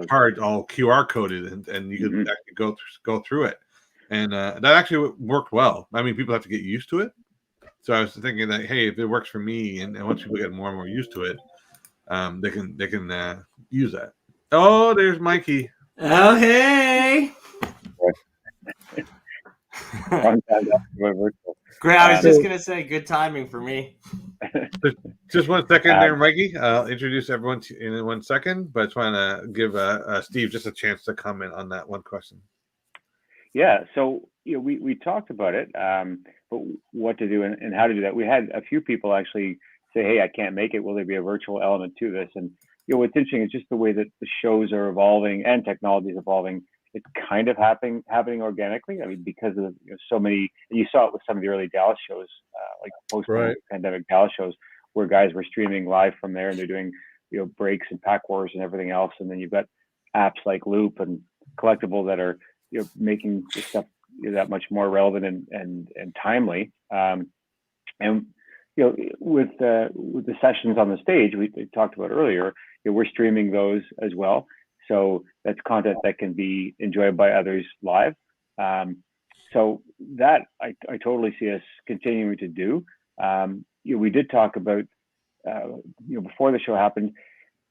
card all QR coded, and you could actually go through it, and that actually worked well. I mean, people have to get used to it. So I was thinking that, hey, if it works for me, and once people get more and more used to it, they can use that. Oh, there's Mikey. Oh, hey. Great. I was just gonna say, good timing for me. Just 1 second there, Mikey. I'll introduce everyone in 1 second, but I just want to give Steve just a chance to comment on that one question. Yeah, so we talked about it, but what to do and how to do that. We had a few people actually say, "Hey, I can't make it. Will there be a virtual element to this?" And what's interesting is just the way that the shows are evolving and technology is evolving. It's kind of happening organically. I mean, because of so many. You saw it with some of the early Dallas shows, like post-pandemic Dallas shows, where guys were streaming live from there, and they're doing breaks and pack wars and everything else. And then you've got apps like Loop and Collectible that are making this stuff that much more relevant and timely. And with the sessions on the stage we talked about earlier, we're streaming those as well. So that's content that can be enjoyed by others live. So that I totally see us continuing to do. We did talk about before the show happened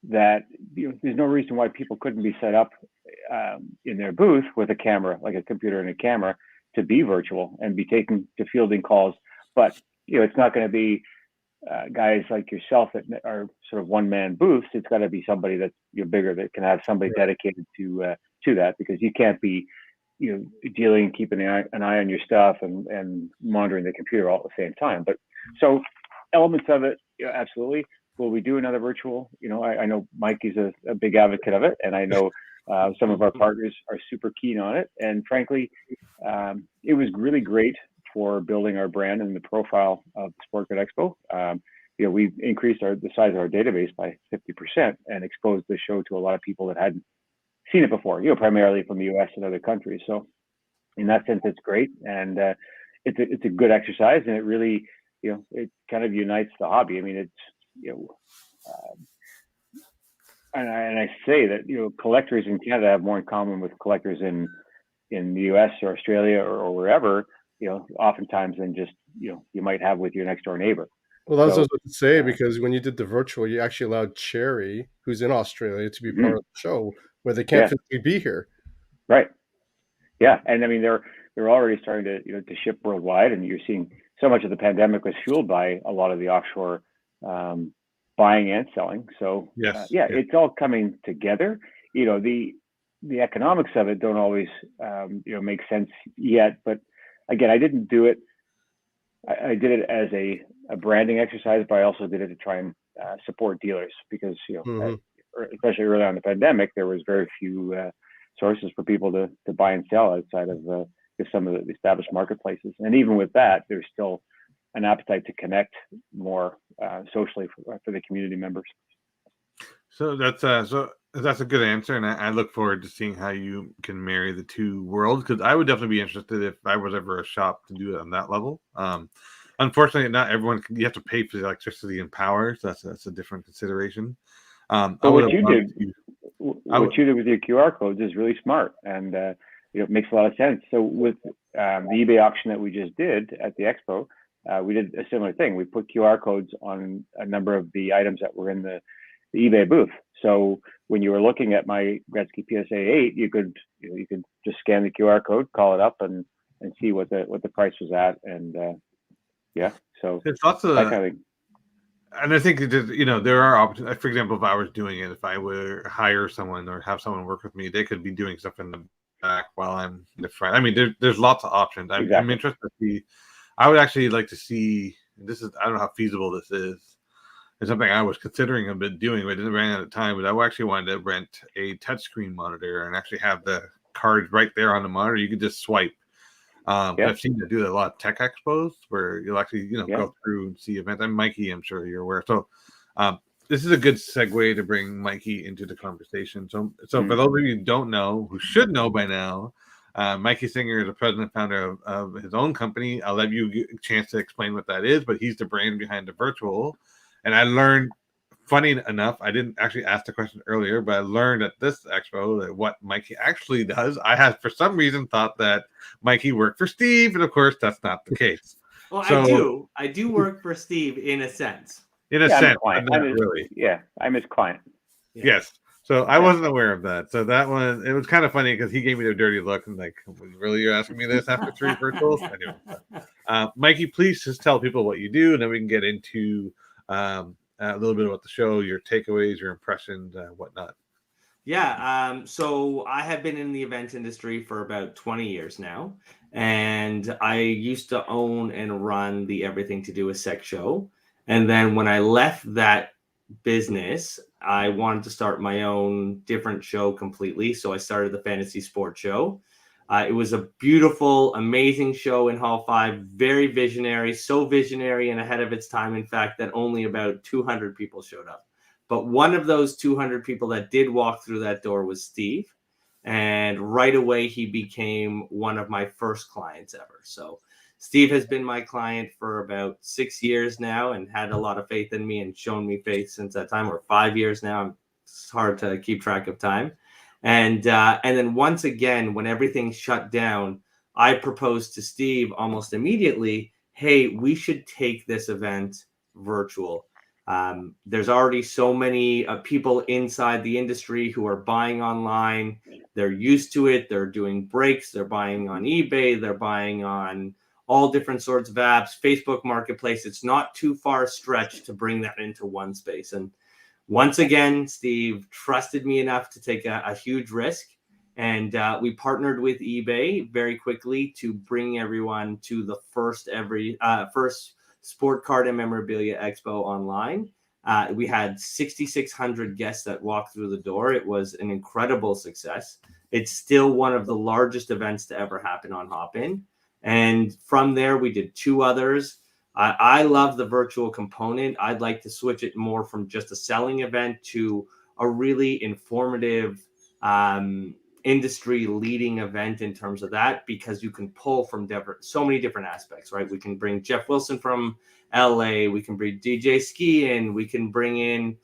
that there's no reason why people couldn't be set up in their booth with a camera, like a computer and a camera, to be virtual and be taken to fielding calls. But it's not going to be guys like yourself that are sort of one-man booths. It's got to be somebody that's bigger, that can have somebody dedicated to that, because you can't be dealing, keeping an eye on your stuff and monitoring the computer all at the same time. But so elements of it yeah, absolutely. Will we do another virtual? I know Mikey's a big advocate of it, and I know some of our partners are super keen on it. And frankly, it was really great for building our brand and the profile of the Sport Card Expo. We increased the size of our database by 50% and exposed the show to a lot of people that hadn't seen it before, primarily from the US and other countries. So in that sense, it's great. And it's a good exercise, and it really, it kind of unites the hobby. I mean, it's, and I say that, collectors in Canada have more in common with collectors in the US or Australia or wherever, oftentimes than just, you might have with your next door neighbor. Well, that's what I was about to say, because when you did the virtual, you actually allowed Cherry, who's in Australia, to be part of the show where they can't physically be here. Right. Yeah. And I mean, they're already starting to, to ship worldwide, and you're seeing so much of the pandemic was fueled by a lot of the offshore buying and selling. So it's all coming together. The economics of it don't always, make sense yet, but again, I didn't do it. I did it as a branding exercise, but I also did it to try and support dealers, because, especially early on in the pandemic, there was very few sources for people to buy and sell outside of some of the established marketplaces. And even with that, there's still an appetite to connect more socially for the community members. So that's a good answer, and I look forward to seeing how you can marry the two worlds, because I would definitely be interested if I was ever a shop to do it on that level. Unfortunately, not everyone you have to pay for the electricity and power, so that's a different consideration. But what you did with your QR codes is really smart, and it makes a lot of sense. So with the eBay auction that we just did at the expo, we did a similar thing. We put QR codes on a number of the items that were in the eBay booth. So when you were looking at my Gretzky PSA 8, you could just scan the QR code, call it up, and see what the price was at, and so it's lots of that kind of thing. And I think there are opportunities. For example, if I was doing it, if I would hire someone or have someone work with me, they could be doing stuff in the back while I'm in the front. I mean, there's lots of options. I'm interested to see. I would actually like to see. I don't know how feasible this is. It's something I was considering a bit doing, but I didn't run out of time. But I actually wanted to rent a touchscreen monitor and actually have the cards right there on the monitor. You could just swipe. I've seen them do a lot of tech expos where you'll actually, go through and see events. And Mikey, I'm sure you're aware. So this is a good segue to bring Mikey into the conversation. So for those of you who don't know, who should know by now, Mikey Singer is the president and founder of his own company. I'll let you get a chance to explain what that is, but he's the brain behind the virtual. And I learned, funny enough, I didn't actually ask the question earlier, but I learned at this expo that what Mikey actually does. I had, for some reason, thought that Mikey worked for Steve, and of course, that's not the case. Well, so, I do work for Steve in a sense. In a sense, but not really. Yeah, I'm his client. Yeah. Yes. So I wasn't aware of that. So that one, it was kind of funny because he gave me the dirty look and like, really, you're asking me this after 3 virtuals? Anyway, Mikey, please just tell people what you do, and then we can get into a little bit about the show, your takeaways, your impressions, whatnot. Yeah. So I have been in the event industry for about 20 years now, and I used to own and run the Everything to Do with Sex show. And then when I left that business, I wanted to start my own different show completely. So I started the Fantasy Sports Show. It was a beautiful, amazing show in Hall 5, very visionary, so visionary and ahead of its time, in fact, that only about 200 people showed up. But one of those 200 people that did walk through that door was Steve. And right away, he became one of my first clients ever. So Steve has been my client for about 6 years now and had a lot of faith in me and shown me faith since that time, or 5 years now. It's hard to keep track of time. And then once again, when everything shut down, I proposed to Steve almost immediately, hey, we should take this event virtual. There's already so many people inside the industry who are buying online. They're used to it. They're doing breaks. They're buying on eBay. They're buying on all different sorts of apps, Facebook Marketplace. It's not too far a stretch to bring that into one space. And once again, Steve trusted me enough to take a huge risk. And we partnered with eBay very quickly to bring everyone to the first Sportcard and Memorabilia Expo online. We had 6,600 guests that walked through the door. It was an incredible success. It's still one of the largest events to ever happen on Hopin. And from there, we did 2 others. I love the virtual component. I'd like to switch it more from just a selling event to a really informative industry leading event in terms of that, because you can pull from so many different aspects, right? We can bring Jeff Wilson from LA. We can bring DJ Ski in. We can bring in,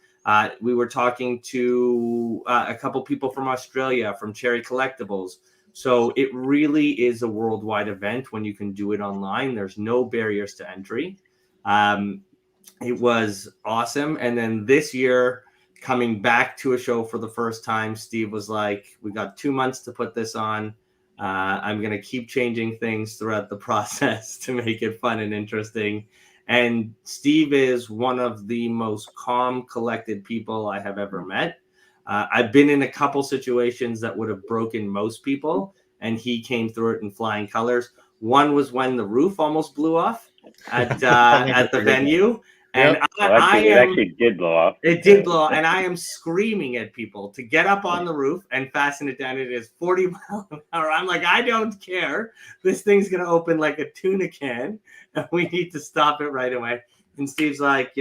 we were talking to a couple people from Australia, from Cherry Collectibles. So it really is a worldwide event when you can do it online. There's no barriers to entry. It was awesome. And then this year, coming back to a show for the first time, Steve was like, we got 2 months to put this on. I'm going to keep changing things throughout the process to make it fun and interesting. And Steve is one of the most calm, collected people I have ever met. I've been in a couple situations that would have broken most people, and he came through it in flying colors. One was when the roof almost blew off at the venue. And Yep. It actually did blow off. It did blow off, and I am screaming at people to get up on the roof and fasten it down. It is 40 miles an hour. I'm like, I don't care. This thing's going to open like a tuna can, and we need to stop it right away. And Steve's like,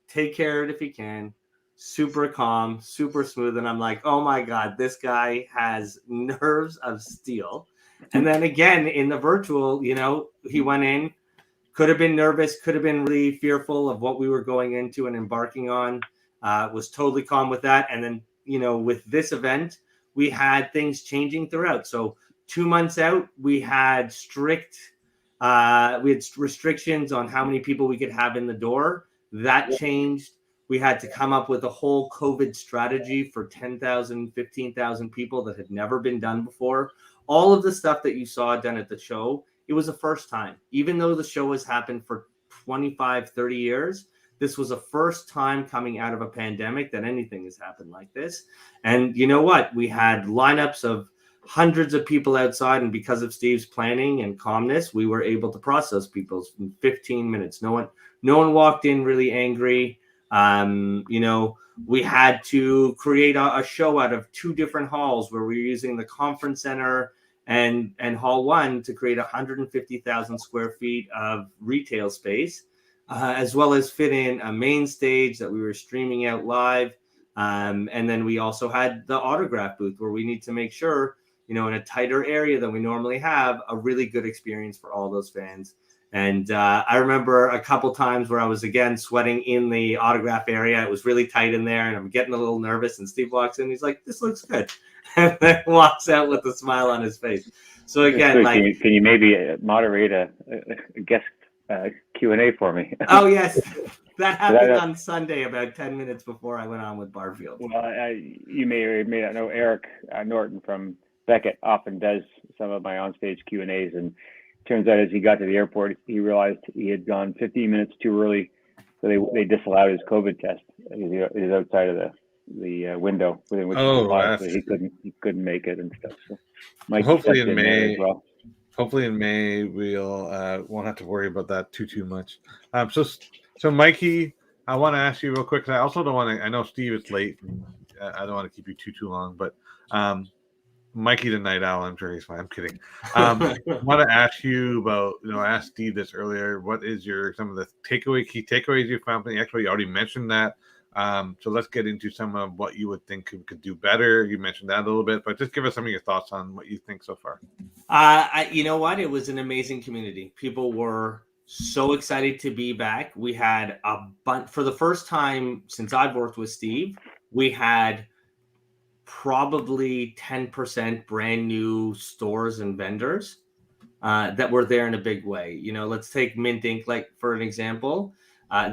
take care of it if you can. Super calm, super smooth. And I'm like, oh my God, this guy has nerves of steel. And then again, in the virtual, he went in, could have been nervous, could have been really fearful of what we were going into and embarking on, was totally calm with that. And then, with this event, we had things changing throughout. So 2 months out, we had restrictions on how many people we could have in the door. That changed. We had to come up with a whole COVID strategy for 10,000, 15,000 people that had never been done before. All of the stuff that you saw done at the show, it was a first time. Even though the show has happened for 25, 30 years, this was a first time coming out of a pandemic that anything has happened like this. And you know what? We had lineups of hundreds of people outside, and because of Steve's planning and calmness, we were able to process people in 15 minutes. No one walked in really angry. We had to create a show out of 2 different halls where we were using the conference center and hall 1 to create 150,000 square feet of retail space, as well as fit in a main stage that we were streaming out live. And then we also had the autograph booth where we need to make sure, in a tighter area than we normally have, a really good experience for all those fans. And I remember a couple times where I was, again, sweating in the autograph area. It was really tight in there, and I'm getting a little nervous. And Steve walks in. He's like, this looks good. And then walks out with a smile on his face. So, again, can you maybe moderate a guest Q&A for me? Oh, yes. That happened on Sunday about 10 minutes before I went on with Barfield. Well, you may or may not know Eric Norton from Beckett often does some of my onstage Q&As, and turns out as he got to the airport, he realized he had gone 15 minutes too early, so they disallowed his COVID test. He was outside of the window within which so he couldn't make it and stuff. So hopefully in May, we'll won't have to worry about that too much. So Mikey, I want to ask you real quick. I also don't want to. I know Steve is late. I don't want to keep you too long, but Mikey the Night Owl, I'm sure he's fine. I'm kidding. I want to ask you about, I asked Steve this earlier. What is some of the key takeaways you found from the expo? You already mentioned that. So let's get into some of what you would think could do better. You mentioned that a little bit, but just give us some of your thoughts on what you think so far. You know what? It was an amazing community. People were so excited to be back. We had a bunch, for the first time since I've worked with Steve, we had probably 10% brand new stores and vendors that were there in a big way. Let's take Mint Inc. For an example.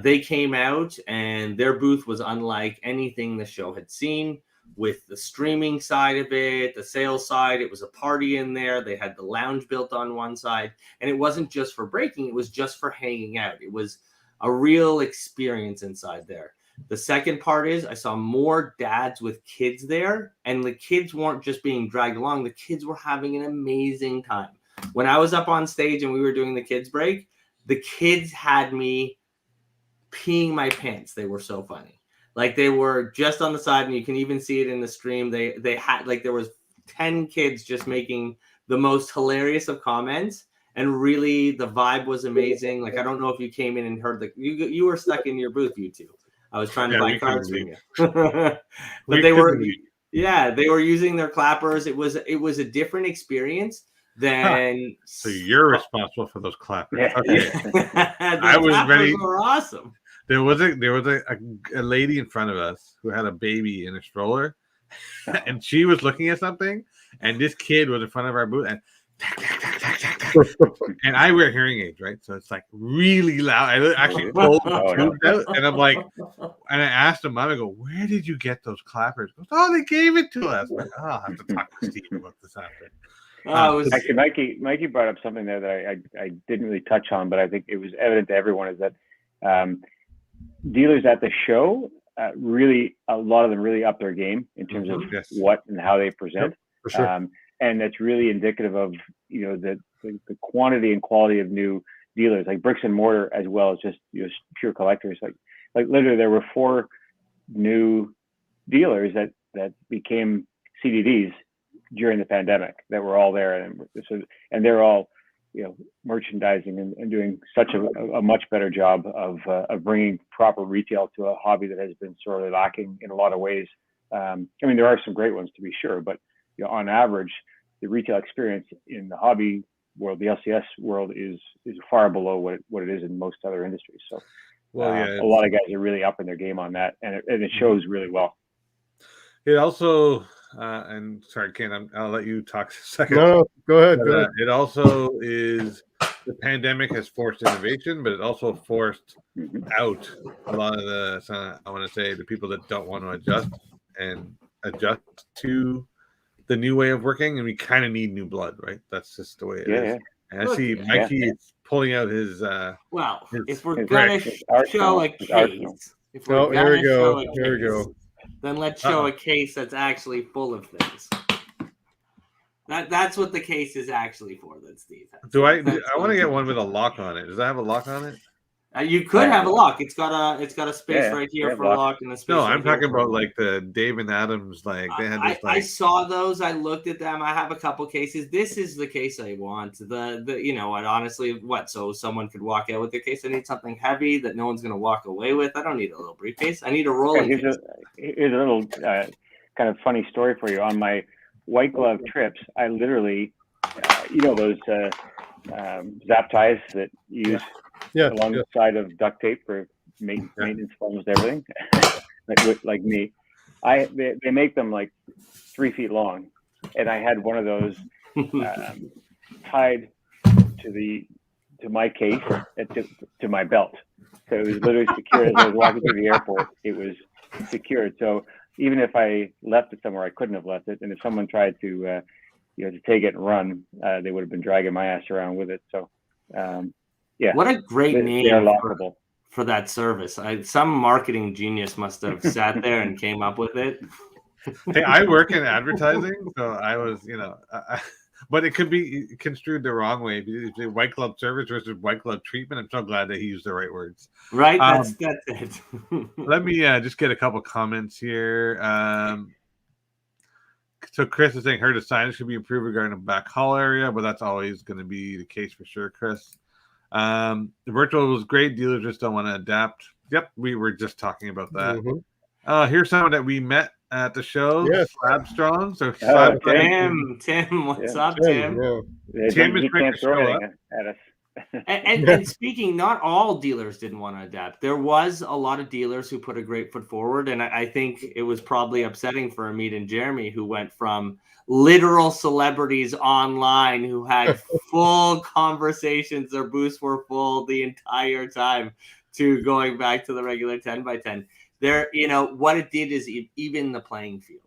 They came out and their booth was unlike anything the show had seen, with the streaming side of it, the sales side. It was a party in there. They had the lounge built on one side, and it wasn't just for breaking. It was just for hanging out. It was a real experience inside there. The second part is I saw more dads with kids there, and the kids weren't just being dragged along. The kids were having an amazing time. When I was up on stage and we were doing the kids break, the kids had me peeing my pants. They were so funny. Like they were just on the side, and you can even see it in the stream. They had like there was 10 kids just making the most hilarious of comments, and really the vibe was amazing. Like I don't know if you came in and heard you were stuck in your booth, you two. I was trying to buy cards from you, but they were using their clappers. It was a different experience than. So you're responsible for those clappers. Yeah. Okay. I was ready. Were awesome. There was a lady in front of us who had a baby in a stroller, and she was looking at something, and this kid was in front of our booth, and and I wear hearing aids, right? So it's like really loud. I actually pulled the tubes out, and I'm like, and I asked him, I go, "Where did you get those clappers?" He goes, "Oh, they gave it to us." I'm like, oh, I'll have to talk to Steve about this after. Actually, Mikey brought up something there that I didn't really touch on, but I think it was evident to everyone is that dealers at the show really, a lot of them really up their game in terms of what and how they present. Yep, for sure. And that's really indicative of the quantity and quality of new dealers, like bricks and mortar, as well as just pure collectors. Like literally, there were 4 new dealers that became CDDs during the pandemic that were all there, and they're all merchandising and doing such a much better job of bringing proper retail to a hobby that has been sorely lacking in a lot of ways. I mean, there are some great ones to be sure, but on average, the retail experience in the hobby world, the LCS world, is far below what it is in most other industries. So, a lot of guys are really upping their game on that, and it shows really well. It also, and sorry, Ken, I'll let you talk a second. No, go ahead. Go ahead. It also is the pandemic has forced innovation, but it also forced out a lot of I want to say the people that don't want to adjust to the new way of working, and we kind of need new blood, right? That's just the way it is. Yeah. And I see Mikey is pulling out his. If we're gonna show a case, here we go. Then let's show a case that's actually full of things. That's what the case is actually for. That Steve has. I want to get one with a lock on it. Does that have a lock on it? You could have a lock. It's got a space right here for a lock and a space. No, I'm talking about like the Dave and Adams. Like they had this. I saw those. I looked at them. I have a couple cases. This is the case I want. Honestly, so someone could walk out with their case. I need something heavy that no one's going to walk away with. I don't need a little briefcase. I need a rolling case. Here's a little kind of funny story for you. On my white glove trips, I literally, those zap ties that you use. Along the side of duct tape for maintenance for almost everything, like me. They make them like 3 feet long, and I had one of those tied to my case to my belt, so it was literally secured. As I was walking through the airport, it was secured. So even if I left it somewhere, I couldn't have left it, and if someone tried to take it and run, they would have been dragging my ass around with it. So. What a great name for that service. Some marketing genius must have sat there and came up with it. Hey, I work in advertising, so I was, but it could be construed the wrong way. White glove service versus white glove treatment. I'm so glad that he used the right words. Right, that's it. Let me just get a couple comments here. So Chris is saying her design should be improved regarding the back hall area, but that's always going to be the case for sure, Chris. The virtual was great. Dealers just don't want to adapt. Yep, we were just talking about that. Mm-hmm. Here's someone that we met at the show. Yes, Slab Strong. So Tim, what's up, Tim? Tim is great to show up. At us. and speaking, not all dealers didn't want to adapt. There was a lot of dealers who put a great foot forward, and I think it was probably upsetting for Amit and Jeremy, who went from literal celebrities online who had full conversations. Their booths were full the entire time, to going back to the regular 10x10. There, what it did is it evened the playing field,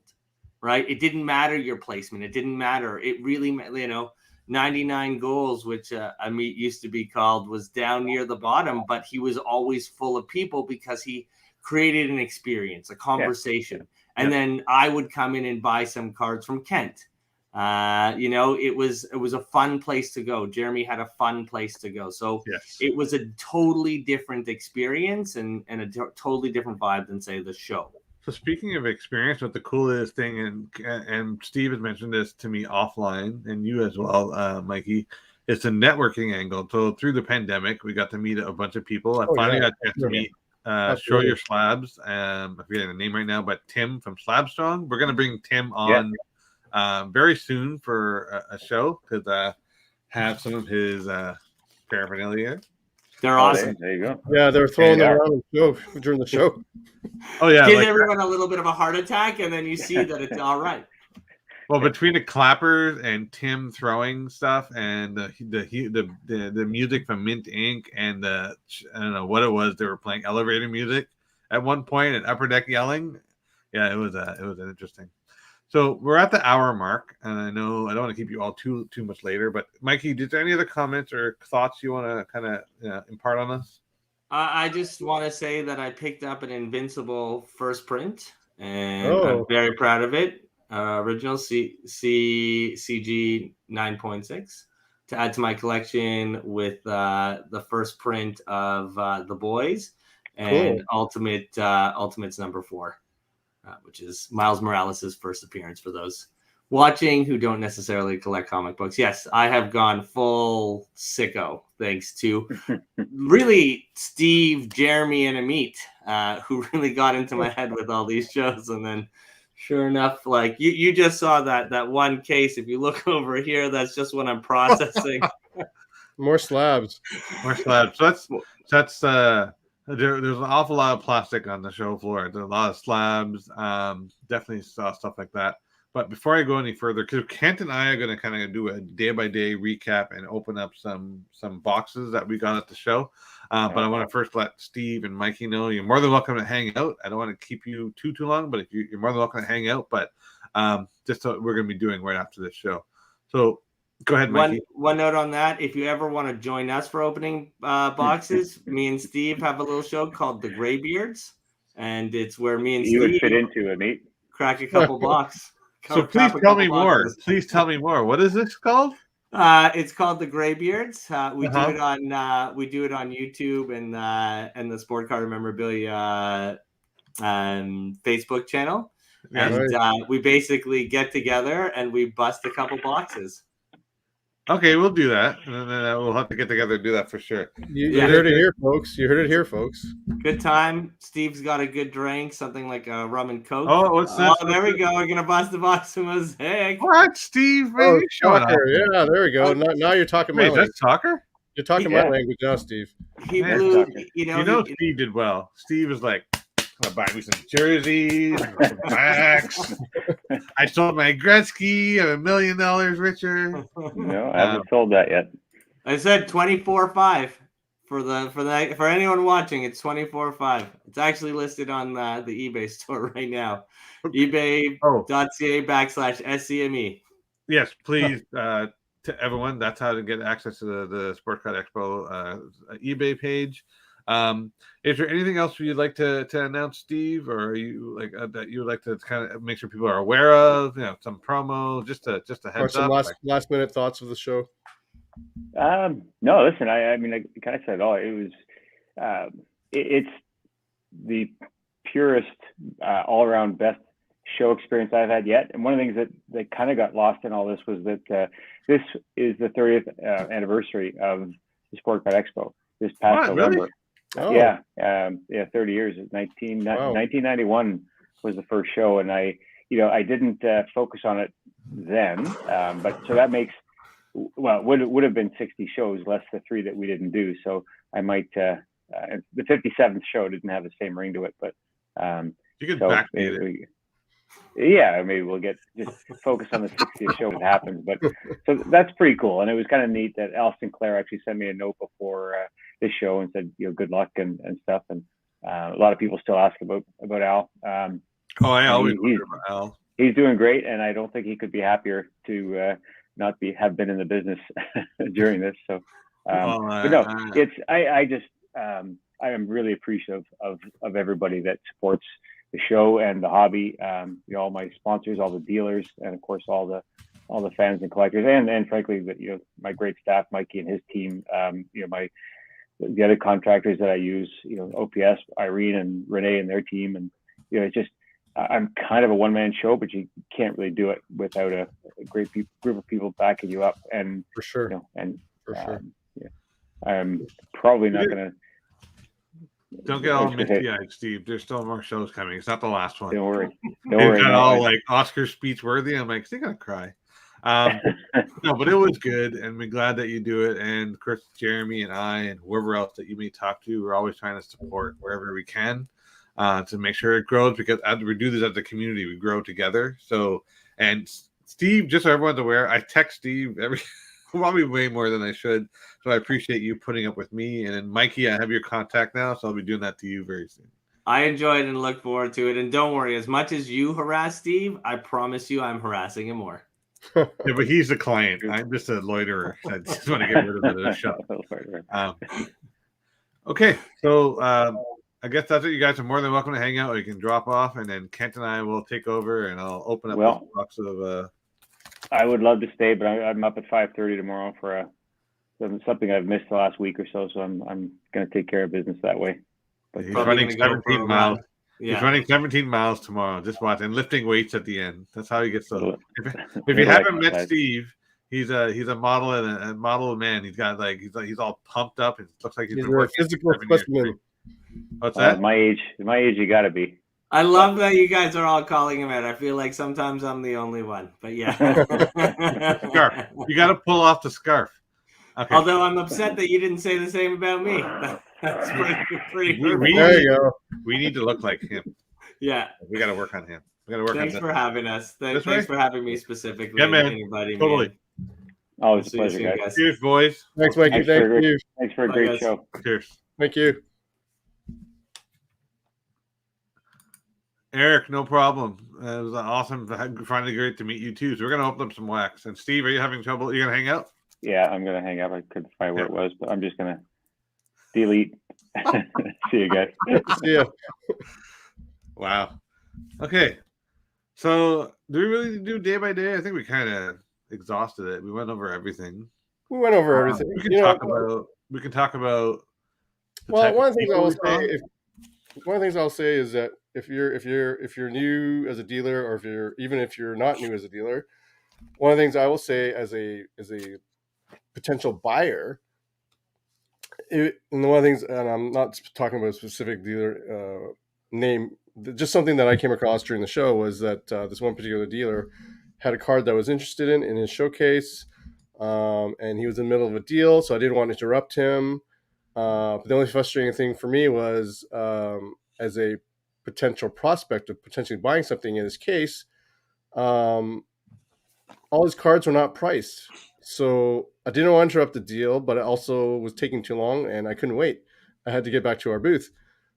right? It didn't matter your placement. It didn't matter. It really, 99 goals, which Amit used to be called, was down near the bottom, but he was always full of people because he created an experience, a conversation. Yeah. And then I would come in and buy some cards from Kent. It was a fun place to go. Jeremy had a fun place to go. So Yes. it was a totally different experience and a totally different vibe than, say, the show. So speaking of experience, what the coolest thing, and Steve has mentioned this to me offline, and you as well, Mikey, it's a networking angle. So through the pandemic, we got to meet a bunch of people. I finally got a chance to meet Show Your Slabs. I'm forgetting the name right now, but Tim from Slab Strong. We're going to bring Tim on very soon for a show because have some of his paraphernalia. They're awesome. There you go. Yeah, they're throwing them around during the show. Oh yeah, gives everyone a little bit of a heart attack, and then you see that it's all right. Well, between the clappers and Tim throwing stuff and the music from Mint Inc. and I don't know what it was, they were playing elevator music at one point and Upper Deck yelling. Yeah, it was an interesting. So we're at the hour mark, and I know I don't want to keep you all too much later. But Mikey, is there any other comments or thoughts you want to kind of impart on us? I just want to say that I picked up an Invincible first print, and I'm very proud of it. Original CG 9.6 to add to my collection with the first print of The Boys and Ultimates number 4. Which is Miles Morales' first appearance for those watching who don't necessarily collect comic books. Yes, I have gone full sicko thanks to really Steve, Jeremy, and Amit, who really got into my head with all these shows. And then sure enough, like you just saw that one case. If you look over here, that's just what I'm processing. More slabs. So that's there's an awful lot of plastic on the show floor. There's a lot of slabs. Definitely saw stuff like that. But before I go any further, because Kent and I are going to kind of do a day-by-day recap and open up some boxes that we got at the show. But I want to first let Steve and Mikey know you're more than welcome to hang out. I don't want to keep you too long, but if you're more than welcome to hang out. But just what we're going to be doing right after this show. So go ahead, Mikey. One note on that. If you ever want to join us for opening boxes, me and Steve have a little show called the Greybeards, and it's where me and Steve would fit into it, mate. Crack a couple boxes. So please tell me more. Please tell me more. What is this called? It's called the Greybeards. We do it on YouTube and the Sportcard memorabilia Facebook channel. And we basically get together and we bust a couple boxes. Okay, we'll do that. And then we'll have to get together and do that for sure. You heard it here, folks. You heard it here, folks. Good time. Steve's got a good drink, something like a rum and coke. Oh, what's this? Oh, there we go. We're going to bust the box of Mosaic. What, Steve? Man, Soccer. Yeah, there we go. Now you're talking my language. That's soccer? You're talking my language now, Steve. He blew, Steve did well. Steve was like, I'm going to buy me some jerseys, some backs. I sold my Gretzky. I'm $1 million richer. No, I haven't sold that yet. I said 24.5 for anyone watching. It's 24.5. It's actually listed on the eBay store right now. eBay.ca/SCME. Yes, please. To everyone, that's how to get access to the Sport Card Expo eBay page. Is there anything else you'd like to announce, Steve, or are you like that you would like to kind of make sure people are aware of? Some promo, just a heads some up. Last minute thoughts of the show. No, listen. I mean, I kind of said it all. It was it's the purest, all around best show experience I've had yet. And one of the things that kind of got lost in all this was that this is the 30th anniversary of the Sport Card Expo this past November. Really? Oh. Yeah, 30 years. 1991 was the first show, and I didn't focus on it then, but so that makes would have been 60 shows less the 3 that we didn't do. So I might the 57th show didn't have the same ring to it, but you could backdate it. Yeah, maybe we'll just focus on the 60th show that happens. But so that's pretty cool, and it was kind of neat that Al Sinclair actually sent me a note before this show and said, good luck and stuff. And a lot of people still ask about Al. I always wonder about Al. He's doing great, and I don't think he could be happier to not have been in the business during this. So, but no, I am really appreciative of everybody that supports the show and the hobby. All my sponsors, all the dealers, and of course all the all the fans and collectors, and frankly, my great staff, Mikey and his team. The other contractors that I use, OPS, Irene and Renee and their team, and it's just I'm kind of a one-man show, but you can't really do it without a great group of people backing you up. And For sure. I'm probably not going to. Don't get all misty-eyed, Steve. There's still more shows coming. It's not the last one. Don't worry. It got all like Oscar speech worthy. I'm like, they're gonna cry. No, but it was good, and we're glad that you do it. And of course, Jeremy and I and whoever else that you may talk to, we're always trying to support wherever we can to make sure it grows, because as we do this as a community, we grow together. So, and Steve, just so everyone's aware, I text Steve probably way more than I should. So I appreciate you putting up with me. And then Mikey, I have your contact now, so I'll be doing that to you very soon. I enjoyed it and look forward to it. And don't worry, as much as you harass Steve, I promise you I'm harassing him more. Yeah, but he's the client. I'm just a loiterer. I just want to get rid of the shop. Okay, so I guess that's it. You guys are more than welcome to hang out. Or you can drop off, and then Kent and I will take over, and I'll open up this box of. I would love to stay, but I'm up at 5:30 tomorrow for something I've missed the last week or so. So I'm going to take care of business that way. But he's running 17 miles. Yeah. He's running 17 miles tomorrow. Just watch, and lifting weights at the end. That's how he gets the. If you haven't met Steve, he's a model and a model man. He's got he's all pumped up. It looks like he's been working. Physical specimen. What's that? My age, you got to be. I love that you guys are all calling him out. I feel like sometimes I'm the only one, but yeah. Scarf. You got to pull off the scarf. Okay. Although I'm upset that you didn't say the same about me. That's pretty good. There you go. We need to look like him. Yeah. We got to work on him. We got to work Thanks on for having us. Thanks for having me specifically. Yeah, man. Totally. Always a pleasure, guys. Cheers, boys. Thanks, Mikey. Thank you. Thanks for a great show. Cheers. Thank you. Eric, no problem. It was awesome. Finally great to meet you too. So we're gonna open up some wax. And Steve, are you having trouble? You're gonna hang out? Yeah, I'm gonna hang out. I couldn't find where it was, but I'm just gonna delete. See you guys. See ya. Wow. Okay. So do we really do day by day? I think we kind of exhausted it. We went over everything. We went over everything. We can talk about. Well, one of the things I'll say is that if you're new as a dealer, or if you're not new as a dealer, one of the things I will say as a potential buyer, and one of the things, and I'm not talking about a specific dealer name, just something that I came across during the show was that this one particular dealer had a card that I was interested in his showcase, and he was in the middle of a deal, so I didn't want to interrupt him. But the only frustrating thing for me was, as a potential prospect of potentially buying something in his case, all his cards were not priced. So I didn't want to interrupt the deal, but it also was taking too long and I couldn't wait. I had to get back to our booth.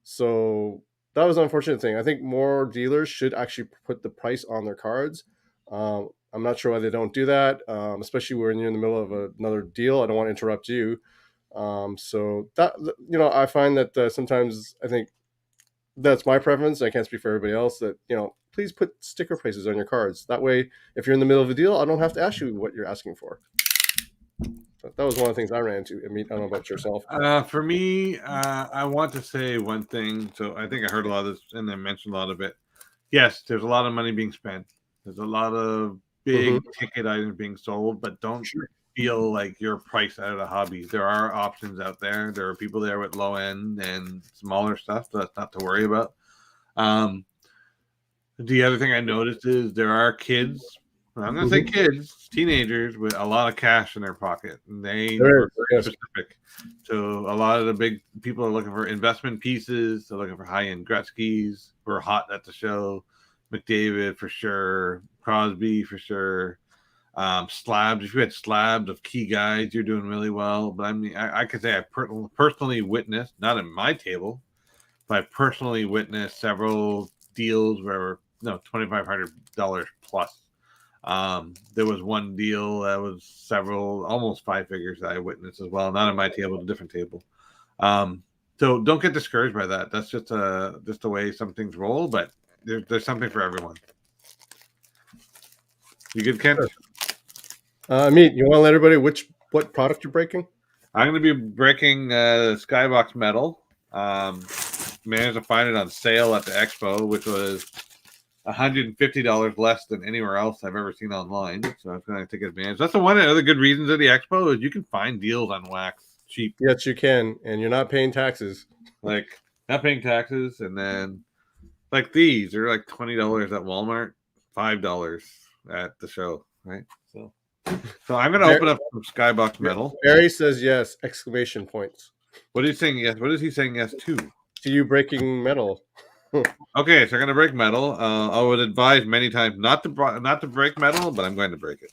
So that was an unfortunate thing. I think more dealers should actually put the price on their cards. I'm not sure why they don't do that, especially when you're in the middle of another deal. I don't want to interrupt you. So that, I find that sometimes I think that's my preference. I can't speak for everybody else, that, please put sticker prices on your cards. That way, if you're in the middle of a deal, I don't have to ask you what you're asking for. So that was one of the things I ran into. I don't know about yourself. For me, I want to say one thing. So I think I heard a lot of this and I mentioned a lot of it. Yes, there's a lot of money being spent. There's a lot of big ticket items being sold, but don't feel like you're priced out of the hobby. There are options out there. There are people there with low end and smaller stuff. So that's not to worry about. The other thing I noticed is there are kids. I'm going to say kids, teenagers with a lot of cash in their pocket. And they are very specific. So a lot of the big people are looking for investment pieces. They're looking for high-end Gretzky's. We're hot at the show. McDavid for sure. Crosby for sure. Slabs. If you had slabs of key guys, you're doing really well. But I mean, I could say I personally witnessed, not at my table, but I personally witnessed several deals where $2,500 plus. There was one deal that was almost 5 figures that I witnessed as well. Not at my table, a different table. So don't get discouraged by that. That's just the way some things roll. But there's something for everyone. You good, Ken? Meet, you want to let everybody what product you're breaking? I'm going to be breaking SkyBox Metal. Managed to find it on sale at the expo, which was $150 less than anywhere else I've ever seen online. So I'm going to take advantage. That's one of the other good reasons of the expo is you can find deals on wax cheap. Yes, you can, and you're not paying taxes. Like not paying taxes, and then like these are like $20 at Walmart, $5 at the show, right? So I'm going to open up some SkyBox Metal. Barry says yes! Exclamation points. What are you saying? Yes. What is he saying? Yes to? To you breaking metal. Okay, so I'm gonna break metal. I would advise many times not to break metal, but I'm going to break it.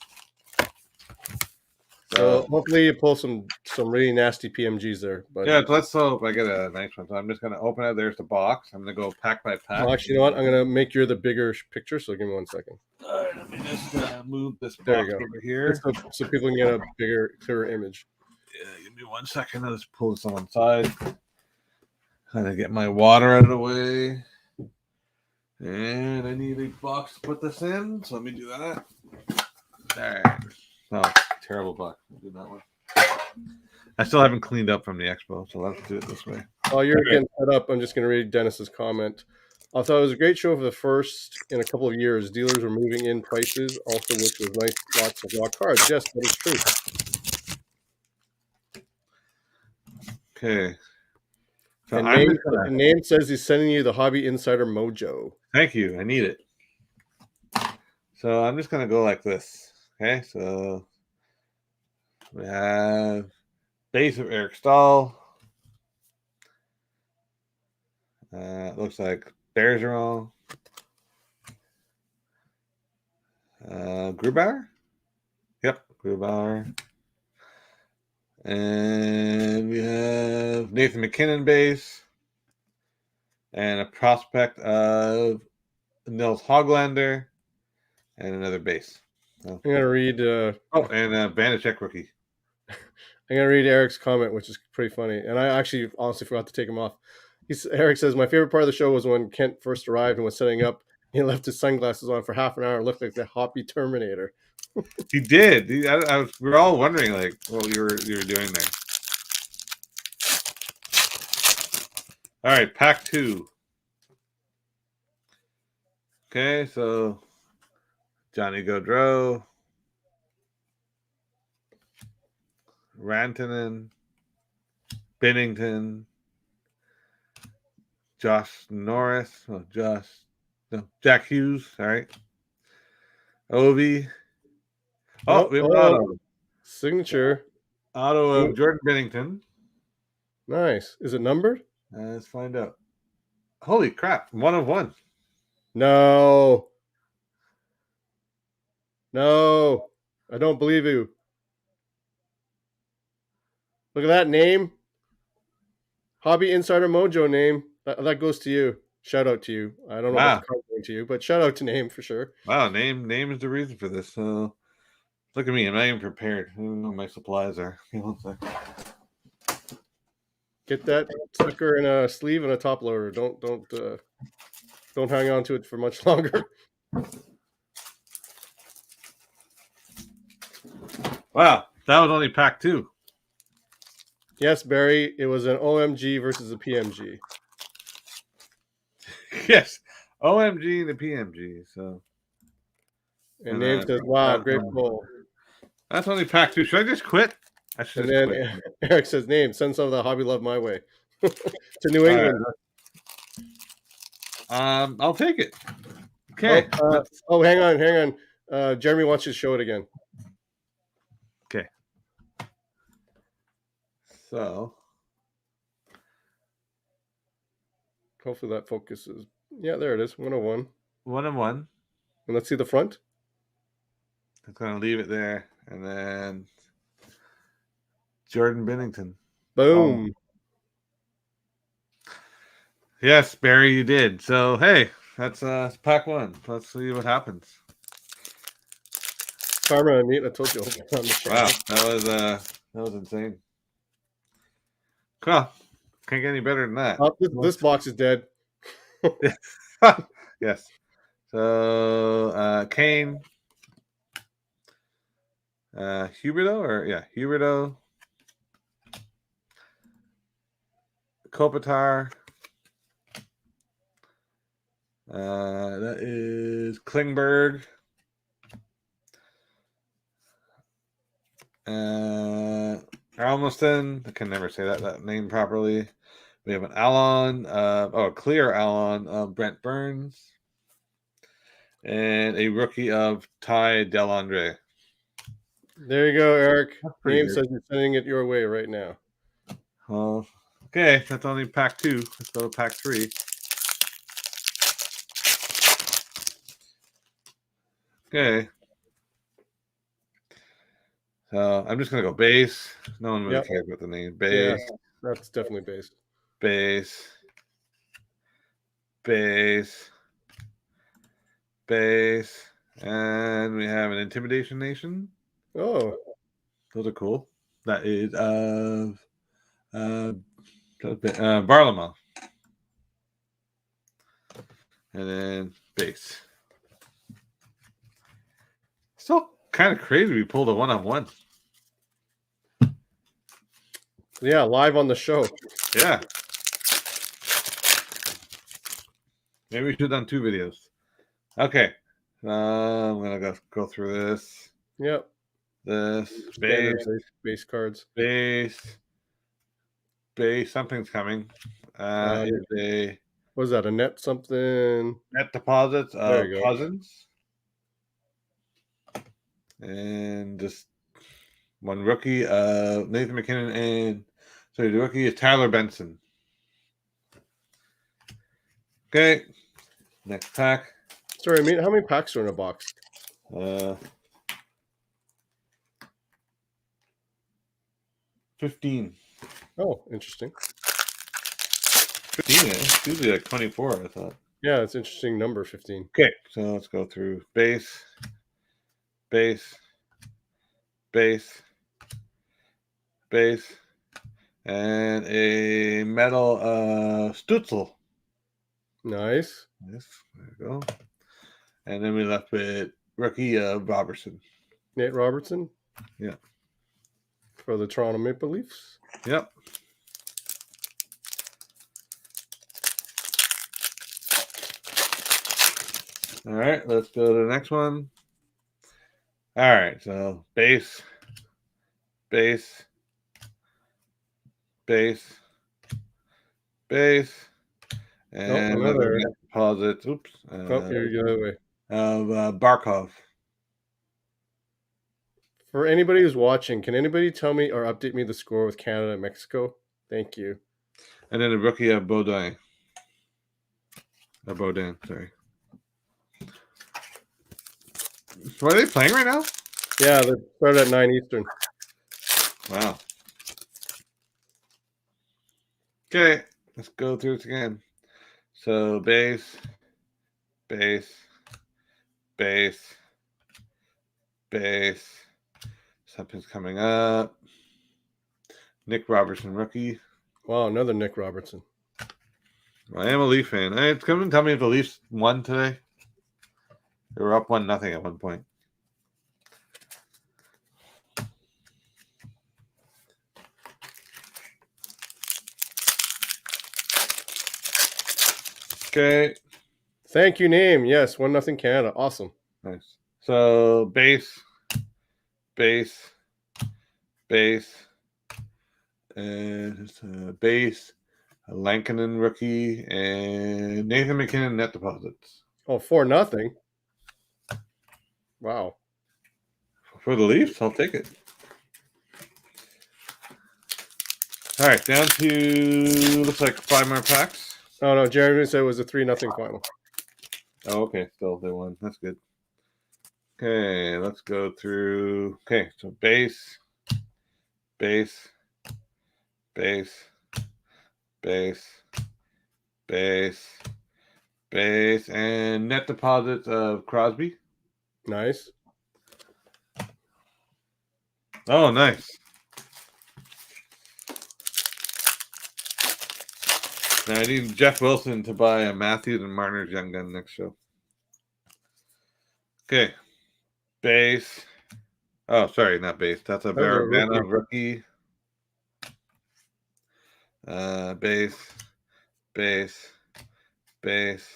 So hopefully you pull some really nasty PMGs there. But yeah, let's hope I get a nice one. So I'm just gonna open it. There's the box. I'm gonna go pack by pack. Well, actually, you know what? I'm gonna make you the bigger picture. So give me 1 second. All right, let me just move this box There you go. over here. So people can get a bigger, clearer image. Yeah, give me 1 second. I'll just pull this on one side. Kind of get my water out of the way. And I need a box to put this in, so let me do that. All right. No, terrible box. I'll do that one. I still haven't cleaned up from the expo, so let's do it this way. While you're getting set up, I'm just going to read Dennis's comment. I thought it was a great show for the first in a couple of years. Dealers were moving in prices, also which was nice. Lots of raw cards. Yes, that is true. Okay. So and name says he's sending you the Hobby Insider Mojo. Thank you. I need it. So I'm just going to go like this. Okay. So we have base of Eric Stahl. Looks like Bergeron. Grubauer. Yep. Grubauer. And we have Nathan McKinnon base. And a prospect of Nils Hoglander. And another base. So, I'm going to read... and Vanacek rookie. I'm going to read Eric's comment, which is pretty funny. And I actually honestly forgot to take him off. Eric says, my favorite part of the show was when Kent first arrived and was setting up. He left his sunglasses on for half an hour and looked like the Hoppy Terminator. He did. We're all wondering like what you were doing there. All right, pack 2. Okay, so Johnny Gaudreau, Rantanen, Binnington, Jack Hughes. All right, Ovi. We have an auto. Signature. Auto of Jordan Binnington. Nice. Is it numbered? Let's find out. Holy crap. 1 of 1. No. I don't believe you. Look at that name. Hobby Insider Mojo name. That goes to you. Shout out to you. I don't know about the card going to you, but shout out to name for sure. Wow, name is the reason for this. So look at me. I'm not even prepared. I don't know what my supplies are. Get that sucker in a sleeve and a top loader. Don't hang on to it for much longer. Wow, that was only pack 2. Yes, Barry, it was an OMG versus a PMG. Yes, OMG and the PMG. So, and Name says, "Wow, great pull." That's only pack 2. Should I just quit? I should. And then Eric says, "Name, send some of the Hobby Love my way to New England." I'll take it. Okay. Hang on. Jeremy wants you to show it again. Okay. So, hopefully that focuses. Yeah, there it is. 101. 1 of 1. And let's see the front. I'm going to leave it there. And then Jordan Binnington. Boom. Yes, Barry, you did. So, hey, that's pack 1. Let's see what happens. Karma and meat. I told you. Wow, that was insane. Cool. Can't get any better than that. This box is dead. Yes. So Kane, Huberto. Kopitar. That is Klingberg. Almuston. I can never say that name properly. We have an Alon. Clear Alon. Brent Burns. And a rookie of Ty Delandre. There you go, Eric. Pretty Name good. says you're sending it your way right now. Well, okay, that's only pack 2. Let's go to pack 3. Okay. So I'm just gonna go base. No one really cares about the name. Base. Yeah, that's definitely base. Base. Base. Base. And we have an Intimidation Nation. Oh, Those are cool. That is Barlama. And then base. Still kind of crazy we pulled a 1-on-1. yeah, live on the show. Yeah. Maybe we should have done 2 videos. Okay. I'm gonna go through this. Yep. This Standard base. base cards. Base. Something's coming. Is a What is that? A net something? net deposits There of you go. Cousins. And just one rookie, Nathan McKinnon, and the rookie is Tyler Benson. Okay, next pack. Sorry, I mean, how many packs are in a box? 15. Oh, interesting. 15, it's usually like 24, I thought. Yeah, it's interesting number 15. Okay, so let's go through base, base, base, base, and a metal Stutzel. Nice. Yes, there we go. And then we left with rookie Robertson. Nate Robertson? Yeah. For the Toronto Maple Leafs? Yep. All right, let's go to the next one. All right, so base, base, base, base, and another deposits. Oops. Here you go. The other way. Of Barkov. For anybody who's watching, can anybody tell me or update me the score with Canada and Mexico? Thank you. And then a rookie of Baudin. Baudin, sorry. What are they playing right now? Yeah, they started at 9 Eastern. Wow. Okay, let's go through this again. So base, base, base, base. Something's coming up. Nick Robertson, rookie. Wow, another Nick Robertson. I am a Leaf fan. It's coming to tell me if the Leafs won today. They were up 1-0 at one point. Okay. Thank you, name. Yes, 1-0 Canada. Awesome. Nice. So base, base, base, and it's a base, a Lankinen rookie, and Nathan McKinnon net deposits. Oh, 4-0. Wow. For the Leafs, I'll take it. All right, down to looks like 5 more packs. Oh no, Jeremy said it was a 3-0 final. Oh, okay. Still, they won. That's good. Okay, let's go through. Okay, so base, base, base, base, base, base, and net deposits of Crosby. Nice. Oh, nice. Now I need Jeff Wilson to buy a Matthews and Marner's Young Gun next show. Okay. Base. Oh, sorry, not base. That's a That was a Varavana rookie. rookie. Base, base, base,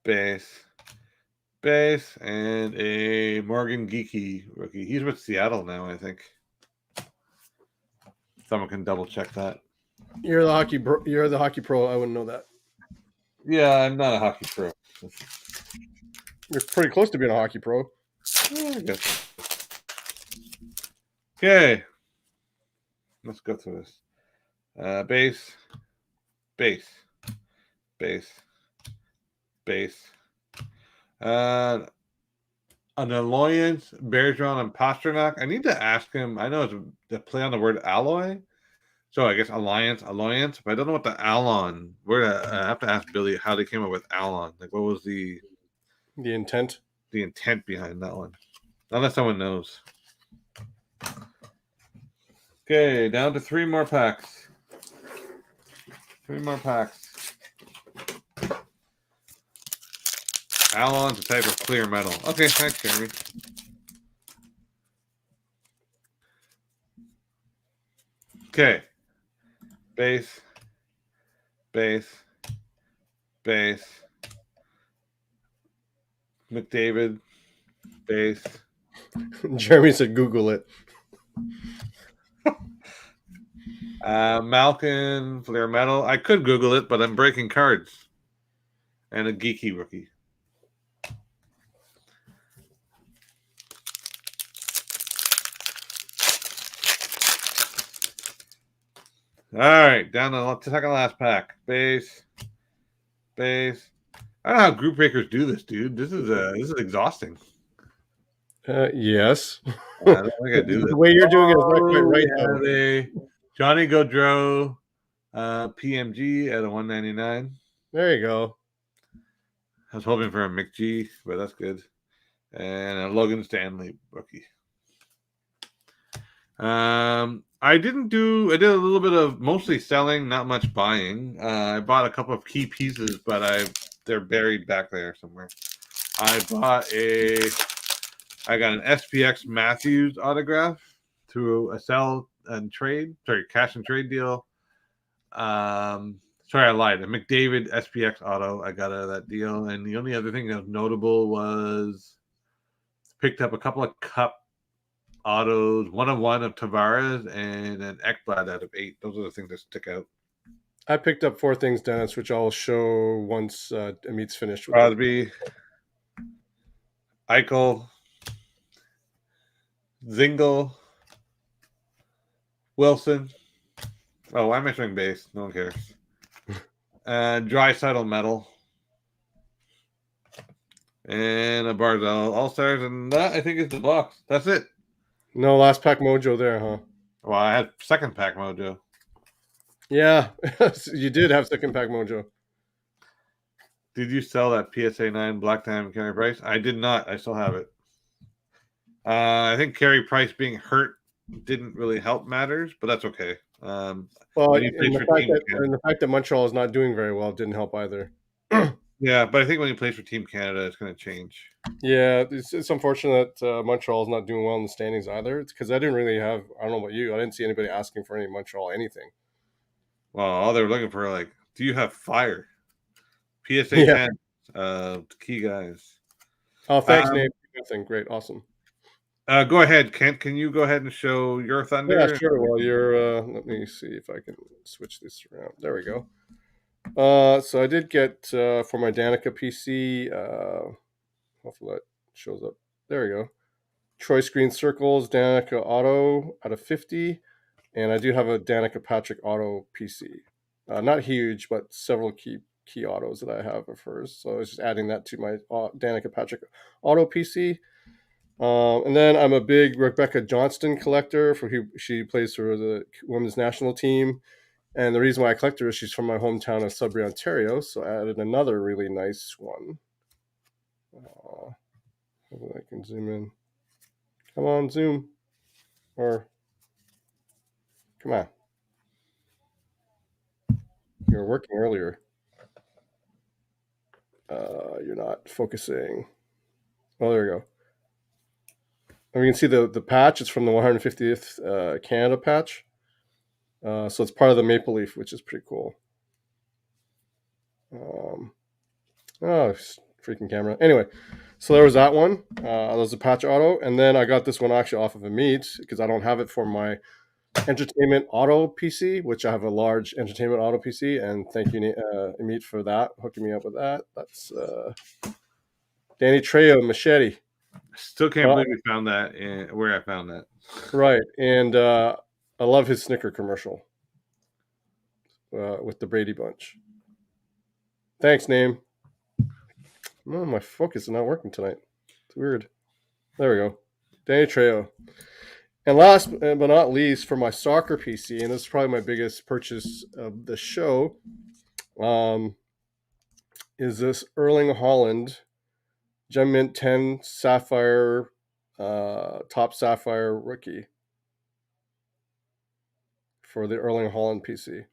base, base, and a Morgan Geeky rookie. He's with Seattle now, I think. Someone can double check that. You're the hockey pro. I wouldn't know that. Yeah, I'm not a hockey pro. You're pretty close to being a hockey pro. I guess. Okay. Let's go through this. Base, base, base, base. An Alliance, Bergeron, and Pasternak. I need to ask him. I know it's the play on the word alloy. So I guess alliance, but I don't know what the Alon. I have to ask Billy how they came up with Alon. Like, what was the intent? The intent behind that one? Unless someone knows. Okay, down to 3 more packs. 3 more packs. Alon's a type of clear metal. Okay, thanks, Jeremy. Okay. Base, base, base, McDavid, base. Jeremy said Google it. Malkin, Flair Metal. I could Google it, but I'm breaking cards. And a Geeky rookie. All right, down to the second last pack. Base, base. I don't know how group breakers do this, dude. This is exhausting. Yes. I don't think I do this. The way you're doing it is not quite right. Yeah, Johnny Gaudreau, PMG at a 199. There you go. I was hoping for a McG, but that's good. And a Logan Stanley rookie. I did a little bit of mostly selling, not much buying. I bought a couple of key pieces, but they're buried back there somewhere. I got an SPX Matthews autograph through a cash and trade deal. Sorry, I lied. A McDavid SPX auto I got out of that deal. And the only other thing that was notable was picked up a couple of cup autos, 1/1 of Tavares and an Ekblad out of 8. Those are the things that stick out. I picked up 4 things, Dennis, which I'll show once Amit's finished with Crosby, Eichel, Zingle, Wilson. Oh, I'm mentioning base. No one cares. Draisaitl Metal. And a Barzell All-Stars. And that, I think, is the box. That's it. No last pack mojo there, huh? Well, I had second pack mojo. Yeah, you did have second pack mojo. Did you sell that PSA 9 Black Diamond Carey Price? I did not. I still have it. I think Carey Price being hurt didn't really help matters, but that's okay. Well, the fact that Montreal is not doing very well didn't help either. Yeah, but I think when he plays for Team Canada, it's going to change. Yeah, it's unfortunate that Montreal is not doing well in the standings either. It's because I don't know about you, I didn't see anybody asking for any Montreal anything. Well, all they were looking for, like, do you have fire? PSA 10, key guys. Oh, thanks, Nate. Great, awesome. Go ahead, Kent. Can you go ahead and show your Thunder? Yeah, sure. Well, let me see if I can switch this around. There we go. So I did get for my Danica PC. Hopefully that shows up. There we go. Troy Screen Circles Danica Auto out of 50, and I do have a Danica Patrick Auto PC. Not huge, but several key autos that I have of hers. So I was just adding that to my Danica Patrick Auto PC. And then I'm a big Rebecca Johnston collector she plays for the women's national team. And the reason why I collect her is she's from my hometown of Sudbury, Ontario. So I added another really nice one. Hopefully I can zoom in. Come on, zoom. Or, come on. You were working earlier. You're not focusing. Oh, there we go. And you can see the patch. It's from the 150th Canada patch. So it's part of the maple leaf, which is pretty cool. Freaking camera. Anyway, so there was that one. That was a patch auto. And then I got this one actually off of Amit because I don't have it for my entertainment auto PC, which I have a large entertainment auto PC. And thank you, Amit, for that, hooking me up with that. That's Danny Trejo Machete. Still can't believe we found that where I found that. Right. And I love his Snicker commercial with the Brady Bunch. Thanks, Name. Oh, my focus is not working tonight. It's weird. There we go. Danny Trejo. And last but not least, for my soccer PC, and this is probably my biggest purchase of the show, is this Erling Haaland Gem Mint 10 Sapphire, Top Sapphire rookie for the Erling Haaland PC.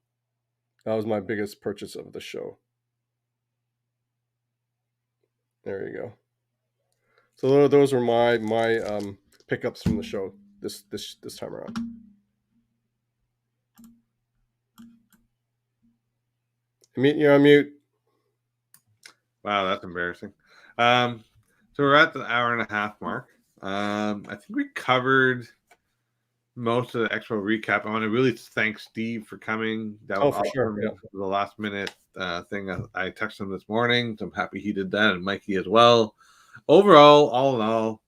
That was my biggest purchase of the show. There you go. So those were my pickups from the show this time around. Amit, you're on mute. Wow, that's embarrassing. So we're at the hour and a half mark. I think we covered most of the expo recap. I want to really thank Steve for coming. That was for sure. Yeah. The last minute thing. I texted him this morning, so I'm happy he did that, and Mikey as well. Overall, all in all,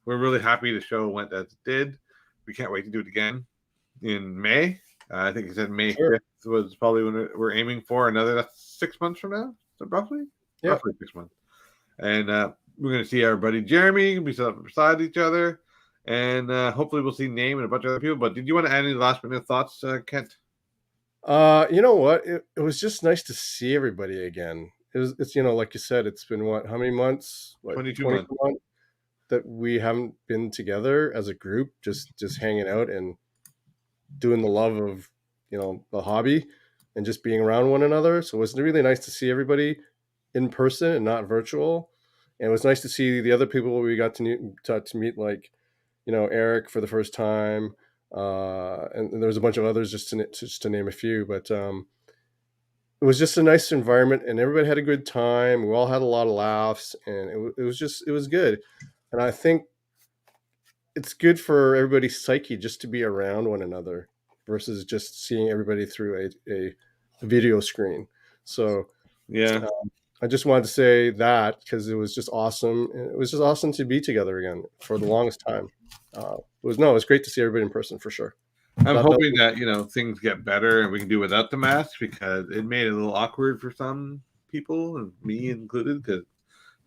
we're really happy the show went as it did. We can't wait to do it again in May. I think he said May 5th was probably when we're aiming for. That's 6 months from now, so roughly? Yeah. Roughly 6 months. And we're going to see our buddy Jeremy. We'll be set up beside each other. And hopefully we'll see Name and a bunch of other people. But did you want to add any last minute thoughts, Kent? You know what? It was just nice to see everybody again. It's like you said, it's been how many months? 22 months that we haven't been together as a group, just hanging out and doing the love of the hobby and just being around one another. So it was really nice to see everybody in person and not virtual. And it was nice to see the other people we got to meet, like Eric for the first time, and there was a bunch of others just to name a few. But it was just a nice environment, and everybody had a good time. We all had a lot of laughs, and it was good. And I think it's good for everybody's psyche just to be around one another versus just seeing everybody through a video screen. So yeah, I just wanted to say that because it was just awesome. It was just awesome to be together again for the longest time. It was great to see everybody in person for sure. I'm hoping that things get better and we can do without the mask, because it made it a little awkward for some people, and me included, because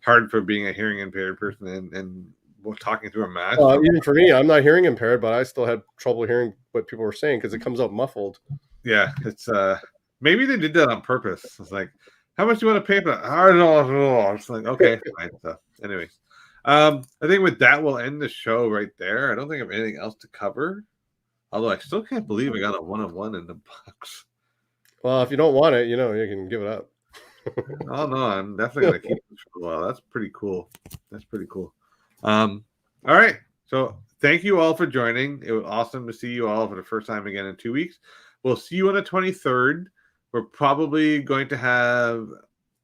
hard for being a hearing impaired person and talking through a mask. Even for me, I'm not hearing impaired, but I still had trouble hearing what people were saying because it comes out muffled. Yeah, it's maybe they did that on purpose. It's like, how much do you want to pay for that? I don't know. It's like, okay, fine. So, anyways, I think with that we'll end the show right there. I don't think I have anything else to cover. Although I still can't believe I got a 1-on-1 in the box. Well, if you don't want it, you can give it up. Oh no, I'm definitely gonna keep this for a while. That's pretty cool. All right. So thank you all for joining. It was awesome to see you all for the first time again in 2 weeks. We'll see you on the 23rd. We're probably going to have,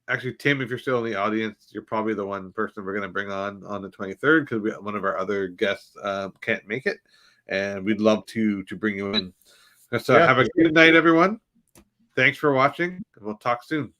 actually, Tim, if you're still in the audience, you're probably the one person we're going to bring on the 23rd, because one of our other guests can't make it, and we'd love to bring you in. So have a good night, everyone. Thanks for watching, and we'll talk soon.